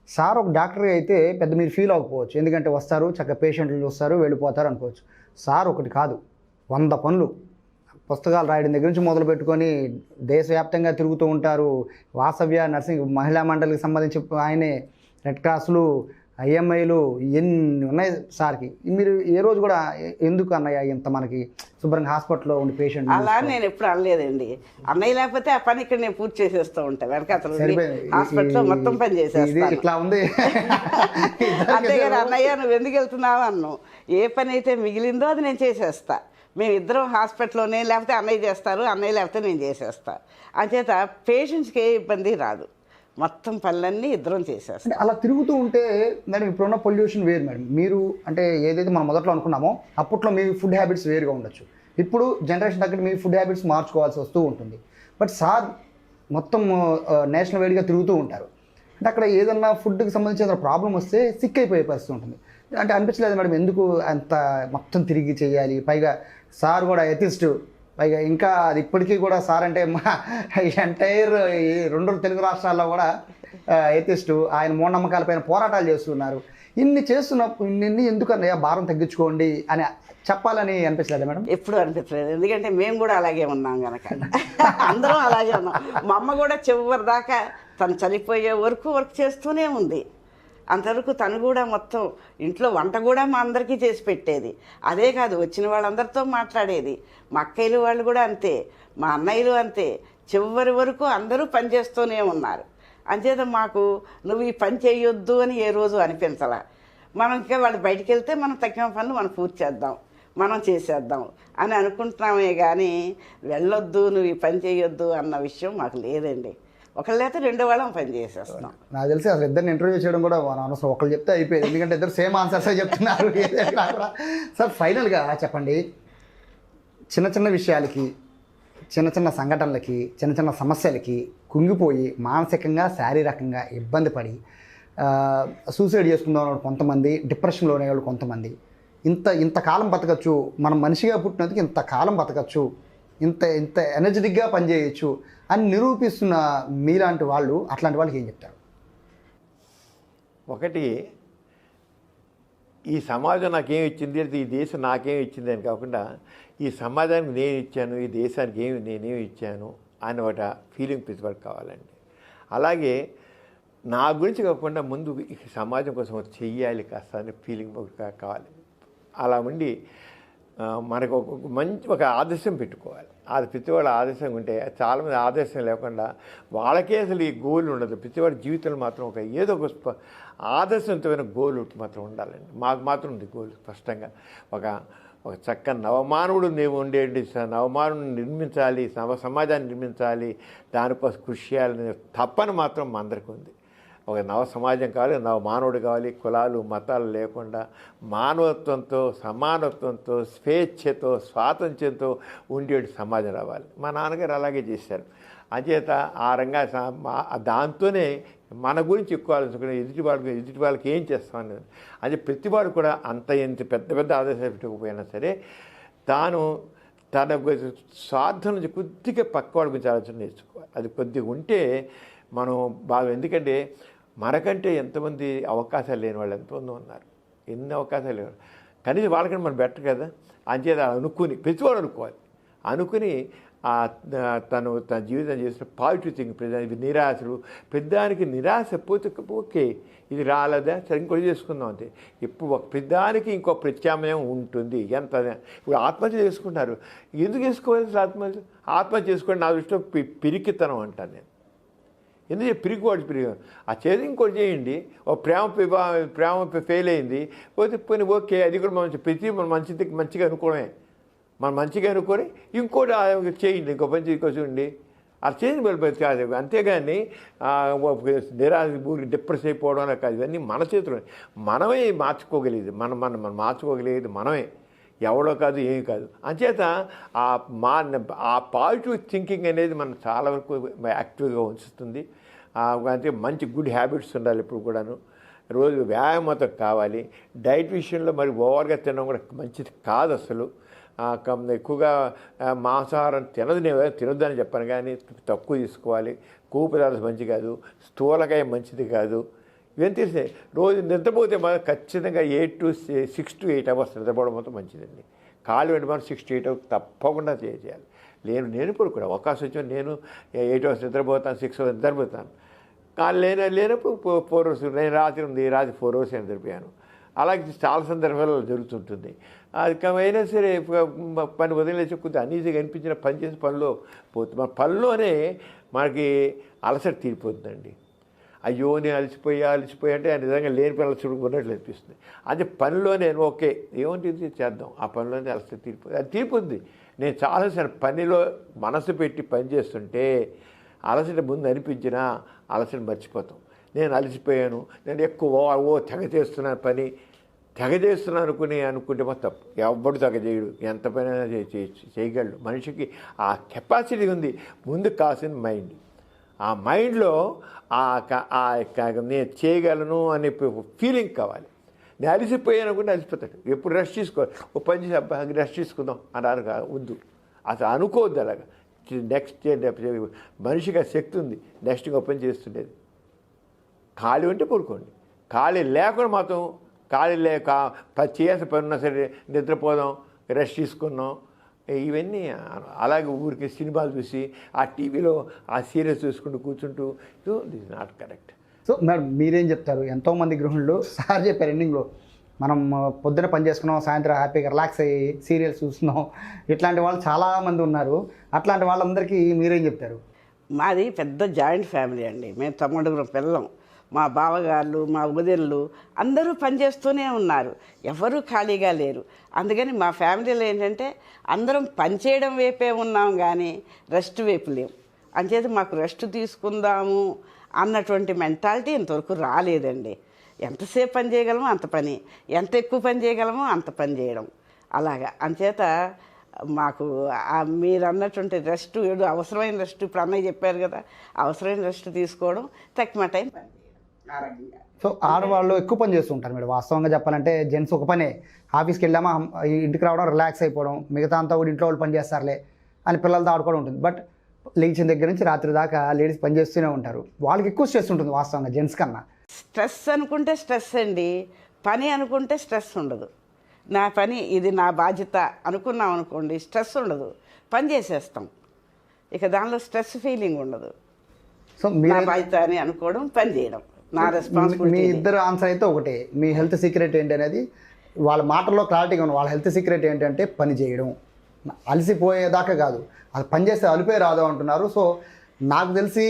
సార్ ఒక డాక్టర్ అయితే పెద్ద మీరు ఫీల్ అవ్వకపోవచ్చు, ఎందుకంటే వస్తారు చక్కగా పేషెంట్లు చూస్తారు వెళ్ళిపోతారు అనుకోవచ్చు. సార్ ఒకటి కాదు, 100 పనులు, పుస్తకాలు రాయడం దగ్గర నుంచి మొదలు పెట్టుకొని దేశవ్యాప్తంగా తిరుగుతూ ఉంటారు. వాసవ్య నర్సింగ్ మహిళా మండలికి సంబంధించి ఆయనే రెడ్ క్రాస్లు, IMIలు ఎన్ని ఉన్నాయి సార్కి. మీరు ఏ రోజు కూడా ఎందుకు అన్నయ్య ఇంత మనకి శుభ్రంగా హాస్పిటల్లో ఉండి పేషెంట్ అలా నేను ఎప్పుడు అనలేదండి. అన్నయ్య లేకపోతే ఆ పని ఇక్కడ నేను పూర్తి చేసేస్తూ ఉంటాను. వెనకాతలు హాస్పిటల్లో మొత్తం పని చేసేస్తాను. ఇట్లా ఉంది. అంతేగాని అన్నయ్య నువ్వు ఎందుకు వెళ్తున్నావు అన్నావు. ఏ పని అయితే మిగిలిందో అది నేను చేసేస్తా. మేమిద్దరం హాస్పిటల్లోనే, లేకపోతే అన్నయ్య చేస్తారు, అన్నయ్య లేకపోతే నేను చేసేస్తా. అంచేత పేషెంట్స్కి ఏ ఇబ్బంది రాదు. మొత్తం పనులన్నీ ఇద్దరం చేసేస్తాం. అలా తిరుగుతూ ఉంటే మేడం ఇప్పుడున్న పొల్యూషన్ వేరు మేడం. మీరు అంటే ఏదైతే మనం మొదట్లో అనుకున్నామో అప్పట్లో మీ ఫుడ్ హ్యాబిట్స్ వేరుగా ఉండొచ్చు. ఇప్పుడు జనరేషన్ తగ్గట్టు మీ ఫుడ్ హ్యాబిట్స్ మార్చుకోవాల్సి వస్తూ ఉంటుంది. బట్ సార్ మొత్తం నేషనల్ వైడ్గా తిరుగుతూ ఉంటారు. అంటే అక్కడ ఏదన్నా ఫుడ్కి సంబంధించిన ప్రాబ్లం వస్తే సిక్ అయిపోయే పరిస్థితి ఉంటుంది. అంటే అనిపించలేదు మేడం ఎందుకు అంత మొత్తం తిరిగి చేయాలి? పైగా సార్ కూడా ఎథిస్ట్. పైగా ఇంకా అది ఇప్పటికీ కూడా సార్ అంటే మా ఎంటైర్ ఈ 2 తెలుగు రాష్ట్రాల్లో కూడా ఎథిస్టు. ఆయన మూఢనమ్మకాలపైన పోరాటాలు చేస్తున్నారు. ఇన్ని చేస్తున్నప్పుడు ఇన్ని ఎందుకు అన్నయ్య భారం తగ్గించుకోండి అని చెప్పాలని అనిపించలేదు మేడం? ఎప్పుడు అనిపించలేదు. ఎందుకంటే మేము కూడా అలాగే ఉన్నాం కనుక అందరం అలాగే ఉన్నాం. మా అమ్మ కూడా చివరి దాకా తను చనిపోయే వరకు వర్క్ చేస్తూనే ఉంది. అంతవరకు తను కూడా మొత్తం ఇంట్లో వంట కూడా మా అందరికీ చేసి పెట్టేది. అదే కాదు, వచ్చిన వాళ్ళందరితో మాట్లాడేది. మా అక్కయ్యలు వాళ్ళు కూడా అంతే, మా అన్నయ్యలు అంతే. చివరి వరకు అందరూ పనిచేస్తూనే ఉన్నారు. అంచేత మాకు నువ్వు ఈ పని చేయొద్దు అని ఏ రోజు అనిపించాల. మనం ఇంకా వాళ్ళు బయటికి వెళ్తే మనం తగ్గిన పనులు మనం పూర్తి చేద్దాం, మనం చేసేద్దాం అని అనుకుంటున్నామే కానీ వెళ్ళొద్దు నువ్వు ఈ పని చేయొద్దు అన్న విషయం మాకు లేదండి. ఒకళ్ళైతే 2 వాళ్ళం పని చేసేస్తున్నాం. నాకు తెలిసి అసలు ఇద్దరిని ఇంటర్వ్యూ చేయడం కూడా అనవసరం, ఒకళ్ళు చెప్తే అయిపోయింది. ఎందుకంటే ఇద్దరు సేమ్ ఆన్సర్సే చెప్తున్నారు. సార్ ఫైనల్గా చెప్పండి, చిన్న చిన్న విషయాలకి, చిన్న చిన్న సంఘటనలకి, చిన్న చిన్న సమస్యలకి కుంగిపోయి మానసికంగా శారీరకంగా ఇబ్బంది పడి సూసైడ్ చేసుకుందాం అనే కొంతమంది, డిప్రెషన్లో ఉండేవాళ్ళు కొంతమంది. ఇంతకాలం బతకచ్చు, మనం మనిషిగా పుట్టినందుకు ఇంతకాలం బతకచ్చు, ఇంత ఎనర్జెటిక్గా పనిచేయచ్చు అని నిరూపిస్తున్న మీలాంటి వాళ్ళు, అట్లాంటి వాళ్ళకి ఏం చెప్తారు? ఒకటి, ఈ సమాజం నాకేం ఇచ్చింది, ఈ దేశం నాకేం ఇచ్చింది అని కాకుండా ఈ సమాజానికి నేను ఇచ్చాను, ఈ దేశానికి నేనేమి ఇచ్చాను అని ఒక ఫీలింగ్ ప్రతి వాడికి కావాలండి. అలాగే నా గురించి కాకుండా ముందు ఈ సమాజం కోసం చెయ్యాలి కాస్త అనే ఫీలింగ్ కావాలి. అలా ఉండి మనకు ఒక ఆదర్శం పెట్టుకోవాలి. అది ప్రతివాడు ఆదర్శం ఉంటే, చాలామంది ఆదర్శం లేకుండా వాళ్ళకే అసలు ఈ గోల్ ఉండదు. ప్రతివాడి జీవితంలో మాత్రం ఏదో ఒక ఆదర్శవంతమైన గోల్ మాత్రం ఉండాలండి. మాకు మాత్రం ఉంది గోల్ స్పష్టంగా. ఒక చక్కని నవమానవుడు ఉండేది, నవమానవుడిని నిర్మించాలి, సమాజాన్ని నిర్మించాలి, దానికోసం కృషి చేయాలనే తప్పన మాత్రం మా అందరికీ ఉంది. ఒక నవ సమాజం కావాలి, నవ మానవుడు కావాలి, కులాలు మతాలు లేకుండా మానవత్వంతో, సమానత్వంతో, స్వేచ్ఛతో, స్వాతంత్ర్యంతో ఉండే సమాజం రావాలి. మా నాన్నగారు అలాగే చేశారు. అంచేత ఆ రంగా దాంతోనే మన గురించి ఎక్కువ ఆలోచించుకుని ఎదుటి వాళ్ళకి ఏం చేస్తామనేది. అంటే ప్రతివాడు కూడా ఎంత పెద్ద ఆదేశాలు పెట్టకపోయినా సరే తాను తన స్వార్థం నుంచి కొద్దిగా పక్కవాడి గురించి ఆలోచన నేర్చుకోవాలి. అది కొద్దిగా ఉంటే మనం బాగా, ఎందుకంటే మనకంటే ఎంతమంది అవకాశాలు లేని వాళ్ళు ఎంతమంది ఉన్నారు, ఎన్ని అవకాశాలు లేవు. కనీసం వాళ్ళకంటే మనం బెటర్ కదా. అంచేత ప్రతివాడు అనుకుని తన జీవితం చేసిన పాజిటివ్ థింగ్. నిరాశలు పెద్దానికి నిరాశ పోతే ఓకే, ఇది రాలేదా సరే ఇంకోటి చేసుకుందాం అంతే. ఇప్పుడు ఒక పెద్దానికి ఇంకో ప్రత్యామ్నాయం ఉంటుంది. ఇప్పుడు ఆత్మహత్య చేసుకుంటారు. ఎందుకు చేసుకోవాలి ఆత్మహత్య చేసుకోండి? నా దృష్టిలో పిరికితనం అంటాను నేను. ఎందుకంటే పిరిగి ఆ చేసి ఇంకోటి చేయండి. ఒక ప్రేమ ఫెయిల్ అయింది పోతే పోనీ ఓకే, అది కూడా మనం మంచిగా అనుకోవడమే. మనం మంచిగా అనుకొని ఇంకోటి చేయండి, ఇంకో పని చూడండి, అది చేసి వెళ్ళిపోయింది కాదు. అంతేగాని డిప్రెస్ అయిపోవడం అలా కాదు. ఇవన్నీ మన చేతిలో, మనమే మార్చుకోగలిగేది, మనం మార్చుకోగలిగేది మనమే, ఎవడో కాదు, ఏమి కాదు. అంచేత ఆ పాజిటివ్ థింకింగ్ అనేది మనం చాలా వరకు యాక్టివ్గా ఉంచుతుంది. అంతే మంచి గుడ్ హ్యాబిట్స్ ఉండాలి ఎప్పుడు కూడాను. రోజు వ్యాయామం కావాలి. డైట్ విషయంలో మరి ఓవర్గా తినడం కూడా మంచిది కాదు అసలు. ఎక్కువగా మాంసాహారం తినొద్దని చెప్పాను, కానీ తక్కువ తీసుకోవాలి. కొవ్వు పదార్థం మంచిది కాదు, స్థూలకాయ మంచిది కాదు. ఇవన్నీ తెలిసే. రోజు నిద్రపోతే మనం ఖచ్చితంగా 6 to 8 hours నిద్రపోవడం మొత్తం మంచిదండి. ఖాళీ వెంట మనం 6 to 8 hours తప్పకుండా చేయాలి. నేను పడుకోవడం అవకాశం వచ్చి నేను 8 hours నిద్రపోతాను, 6 hours నిద్రపోతాను. కానీ లేనప్పుడు 4 hours. నేను రాత్రి 4 hours నిద్రపోయాను. అలాగే చాలా సందర్భాల్లో జరుగుతుంటుంది. అది అయినా సరే పని వదిలేసి కొద్దిగా అనీజీగా అనిపించిన పని చేసే పనిలో పోతుంది. మన పనిలోనే మనకి అలసట తీరిపోతుందండి. అయ్యో నేను అలసిపోయా అంటే నిజంగా లేని పనులు చూడుకున్నట్లు అనిపిస్తుంది. అదే పనిలోనే ఓకే ఏముంటుంది చేద్దాం, ఆ పనిలోనే అలసట తీరిపోతుంది. నేను చాలాసార్లు పనిలో మనసు పెట్టి పని చేస్తుంటే అలసట ముందు అనిపించినా అలసట మర్చిపోతాం. నేను అలసిపోయాను, నేను ఎక్కువ తెగ చేస్తున్నాను అనుకుంటే మాత్రం తప్పు. ఎవ్వడు తెగ చేయడు, ఎంత పని చేయగలడు. మనిషికి ఆ కెపాసిటీ ఉంది. ముందు కాసిన మైండ్, ఆ మైండ్లో నేను చేయగలను అనే ఫీలింగ్ కావాలి. నేను అలసిపోయాను అనుకుంటే అలసిపోతాడు. ఎప్పుడు రెస్ట్ తీసుకోవాలి, ఓ పని చేసి రెస్ట్ తీసుకుందాం అన్నారు వద్దు, అసలు అనుకోవద్దు. అలాగా నెక్స్ట్ మనిషికి ఆ శక్తి ఉంది నెక్స్ట్ ఇంకో పని చేస్తుండేది. ఖాళీ ఉంటే పడుకోండి, ఖాళీ లేకుండా మాత్రం చేయాల్సిన పని ఉన్నా సరే నిద్రపోదాం, రెస్ట్ తీసుకున్నాం, ఇవన్నీ అలాగే ఊరికి సినిమాలు చూసి ఆ టీవీలో ఆ సీరియల్స్ చూసుకుంటూ కూర్చుంటూ this is not correct. So madam మీరేం చెప్తారు? ఎంతోమంది గృహిణులు సార్ చెప్పారు ఎండింగ్లో, మనం పొద్దున పని చేసుకున్నాం, సాయంత్రం హ్యాపీగా రిలాక్స్ అయ్యి సీరియల్స్ చూస్తున్నాం, ఇట్లాంటి వాళ్ళు చాలామంది ఉన్నారు. అట్లాంటి వాళ్ళందరికీ మీరేం చెప్తారు? మాది పెద్ద జాయింట్ ఫ్యామిలీ అండి. మేము 9 పిల్లలం. మా బావగారు, మా వదినలు అందరూ పనిచేస్తూనే ఉన్నారు, ఎవరూ ఖాళీగా లేరు. అందుకని మా ఫ్యామిలీలో ఏంటంటే అందరం పనిచేయడం వైపే ఉన్నాం కానీ రెస్ట్ వైపు లేవు. అంచేత మాకు రెస్ట్ తీసుకుందాము అన్నటువంటి మెంటాలిటీ ఇంతవరకు రాలేదండి. ఎంతసేపు పని చేయగలమో అంత పని, ఎంత ఎక్కువ పని చేయగలమో అంత పని చేయడం అలాగా. అంచేత మాకు మీరు అన్నటువంటి రెస్ట్, ఏదో అవసరమైన రెస్ట్, ఇప్పుడు అన్నయ్య చెప్పారు కదా, అవసరమైన రెస్ట్ తీసుకోవడం, తక్కువ టైం పని. ఆరోగ్యంగా. సో ఆడవాళ్ళు ఎక్కువ పని చేస్తూ ఉంటారు మేడం. వాస్తవంగా చెప్పాలంటే జెంట్స్ ఒక పనే, ఆఫీస్కి వెళ్ళామా ఇంటికి రావడం, రిలాక్స్ అయిపోవడం, మిగతా అంతా కూడా ఇంట్లో వాళ్ళు పని చేస్తారులే అని పిల్లలతో ఆడుకోవడం ఉంటుంది. బట్ లేచిన దగ్గర నుంచి రాత్రి దాకా లేడీస్ పని చేస్తూనే ఉంటారు. వాళ్ళకి ఎక్కువ స్ట్రెస్ ఉంటుంది వాస్తవంగా జెంట్స్ కన్నా. స్ట్రెస్ అనుకుంటే స్ట్రెస్ అండి, పని అనుకుంటే స్ట్రెస్ ఉండదు. నా పని ఇది, నా బాధ్యత అనుకున్నాం అనుకోండి, స్ట్రెస్ ఉండదు, పని చేసేస్తాం. ఇక దానిలో స్ట్రెస్ ఫీలింగ్ ఉండదు. సో నా మీరు బాధ్యత అని అనుకోవడం, పని చేయడం నా మీ రెస్పాన్సిబిలిటీ. ఇద్దరు ఆన్సర్ అయితే ఒకటే. మీ హెల్త్ సీక్రెట్ ఏంటి అనేది వాళ్ళ మాటల్లో క్లారిటీగా ఉంది. వాళ్ళ హెల్త్ సీక్రెట్ ఏంటంటే పని చేయడం, అలసిపోయేదాకా కాదు, అది పని చేస్తే అలిపే రాదు అంటున్నారు. సో నాకు తెలిసి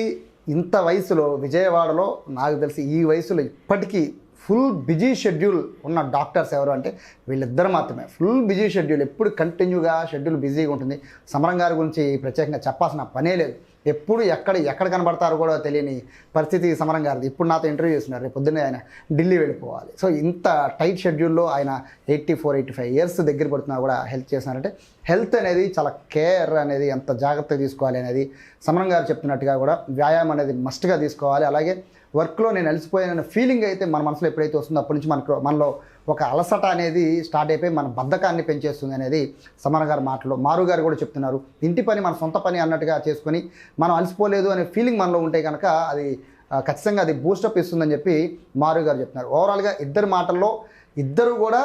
ఇంత వయసులో విజయవాడలో, నాకు తెలిసి ఈ వయసులో ఇప్పటికీ ఫుల్ బిజీ షెడ్యూల్ ఉన్న డాక్టర్స్ ఎవరు అంటే వీళ్ళిద్దరు మాత్రమే. ఫుల్ బిజీ షెడ్యూల్, ఎప్పుడు కంటిన్యూగా షెడ్యూల్ బిజీగా ఉంటుంది. సమరం గారి గురించి ప్రత్యేకంగా చెప్పాల్సిన పనే లేదు. ఎప్పుడు ఎక్కడ కనబడతారో కూడా తెలియని పరిస్థితి సమరం గారిది. ఇప్పుడు నాతో ఇంటర్వ్యూ చేస్తున్నారు, రేపు పొద్దున్నే ఆయన ఢిల్లీ వెళ్ళిపోవాలి. సో ఇంత టైట్ షెడ్యూల్లో ఆయన 84-85 ఇయర్స్ దగ్గర పడుతున్నా కూడా హెల్త్ చేస్తున్నారంటే హెల్త్ అనేది చాలా కేర్ అనేది ఎంత జాగ్రత్తగా తీసుకోవాలి అనేది సమరం గారు చెప్తున్నట్టుగా కూడా వ్యాయామం అనేది మస్ట్గా తీసుకోవాలి. అలాగే వర్క్లో నేను అలసిపోయానన్న ఫీలింగ్ అయితే మన మనసులో ఎప్పుడైతే వస్తుందో అప్పటి నుంచి మనలో ఒక అలసట అనేది స్టార్ట్ అయిపోయి మన బద్ధకాన్ని పెంచేస్తుంది అనేది సమర గారి మాటలో. మారు గారు కూడా చెప్తున్నారు, ఇంటి పని మన సొంత పని అన్నట్టుగా చేసుకొని మనం అలసిపోలేదు అనే ఫీలింగ్ మనలో ఉంటే కనుక అది ఖచ్చితంగా అది బూస్టప్ ఇస్తుందని చెప్పి మారు గారు చెప్తున్నారు. ఓవరాల్గా ఇద్దరు మాటల్లో ఇద్దరు కూడా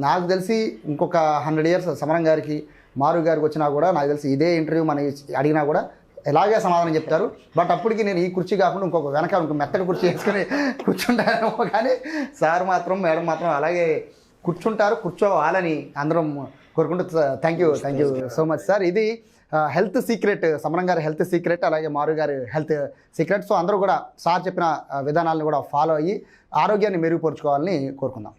నాకు తెలిసి ఇంకొక 100 ఇయర్స్ సమరం గారికి మారు గారికి వచ్చినా కూడా నాకు తెలిసి ఇదే ఇంటర్వ్యూ మనం అడిగినా కూడా ఎలాగే సమాధానం చెప్తారు. బట్ అప్పటికి నేను ఈ కుర్చీ కాకుండా ఇంకొక మెత్తడి కుర్చీ వేసుకొని కూర్చుంటాను. కానీ సార్ మాత్రం, మేడం మాత్రం అలాగే కూర్చుంటారు, కూర్చోవాలని అందరం కోరుకుంటూ thank you so much sir. ఇది హెల్త్ సీక్రెట్, సమరం గారి హెల్త్ సీక్రెట్, అలాగే మారు గారి హెల్త్ సీక్రెట్. సో అందరూ కూడా సార్ చెప్పిన విధానాలను కూడా ఫాలో అయ్యి ఆరోగ్యాన్ని మెరుగుపరుచుకోవాలని కోరుకుందాం.